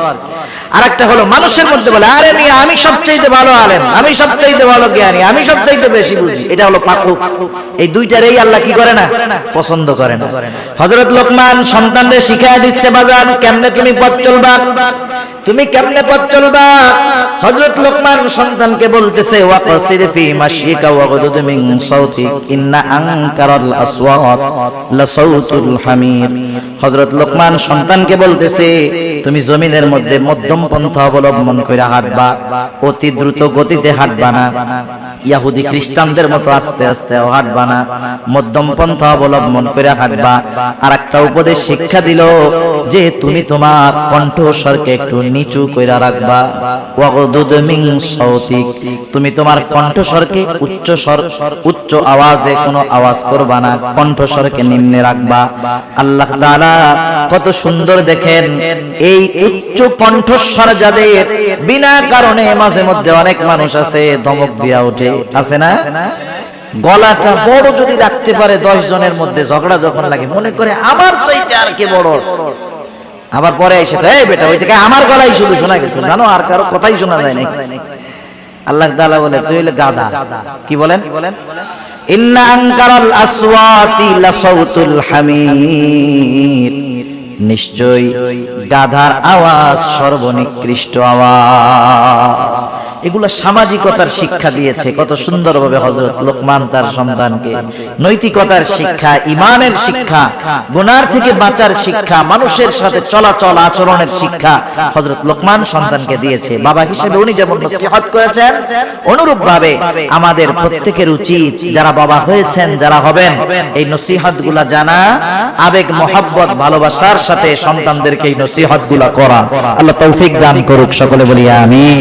আরেকটা হলো মানুষের মধ্যে বলে আরে মিয়া আমি সবচেয়ে ভালো আলেম, আমি সবচেয়ে ভালো জ্ঞানী, আমি সবচেয়ে বেশি বুঝি। এটা হলো ফাখুর। এই দুইটারই আল্লাহ কি করে না? পছন্দ করে না। হযরত লোকমান সন্তানদের শিখায়া দিচ্ছে বাজার কেমনে তুমি পথ চলবা। তুমি কেমনে পথ চলবা? হযরত লোকমান সন্তানকে বলতেছে ওয়াকসির ফি মাশিকা ওয়াগদুদ মিন সাউতিক ইন্না আনকারাল আসওয়াত লাসাউতুল হামির। হযরত লোকমান সন্তানকে বলতেছে তুমি জমিনের মধ্যে মধ্যম পন্থা অবলম্বন করে হাঁটবা, অতি দ্রুত গতিতে হাঁটবা না, ইহুদি খ্রিস্টানদের মতো আস্তে আস্তে হাঁটবা না, মধ্যম পন্থা অবলম্বন করে হাঁটবা। আর একটা উপদেশ শিক্ষা দিল যে তুমি তোমার কণ্ঠস্বরকে একটু নিচু কইরা রাখবা। ওয়াগদুদ মিন সাউতিক, তুমি তোমার কণ্ঠস্বরকে উচ্চ আওয়াজে কোনো আওয়াজ করবা না, কণ্ঠস্বরকে নিম্নে রাখবা। আল্লাহ তাআলা কত সুন্দর দেখেন এই উচ্চ কণ্ঠস্বর যাদের, বিনা কারণে মাঝে মধ্যে অনেক মানুষ আছে ধমক দিয়া ওঠে, আছে না? গলাটা বড় যদি রাখতে পারে 10 জনের মধ্যে ঝগড়া যখন লাগে মনে করে আমার চাইতে আর কে বড়, আবার পরে এসে এই বেটা ওই থেকে আমার গলাই শুধু শোনা গেছে, জানো আর কারো কথাই শোনা যায় না। আল্লাহ তাআলা বলে তুই হলে গাধা। কি বলেন? ইন্না আনকারাল আসওয়াতি লাসাউতুল হামির, নিশ্চয়ই গাধার আওয়াজ সর্বনিকৃষ্ট আওয়াজ। এগুলো সামাজিকতার শিক্ষা দিয়েছে কত সুন্দরভাবে হযরত লোকমান তার সন্তানকে। নৈতিকতার শিক্ষা, ঈমানের শিক্ষা, গুনাহ থেকে বাঁচার শিক্ষা, মানুষের সাথে চলাচল আচরণের শিক্ষা হযরত লোকমান সন্তানকে দিয়েছে। বাবা হিসেবে উনি যেমন নসিহত করেছেন, অনুরূপভাবে আমাদের প্রত্যেকের উচিত, যারা বাবা হয়েছেন, যারা হবেন, এই নসিহতগুলো জানা, আবেগ মহব্বত ভালোবাসার সাথে সন্তানদেরকে এই নসিহতগুলো করা। আল্লাহ তৌফিক দান করুক, সকলে বলি আমিন।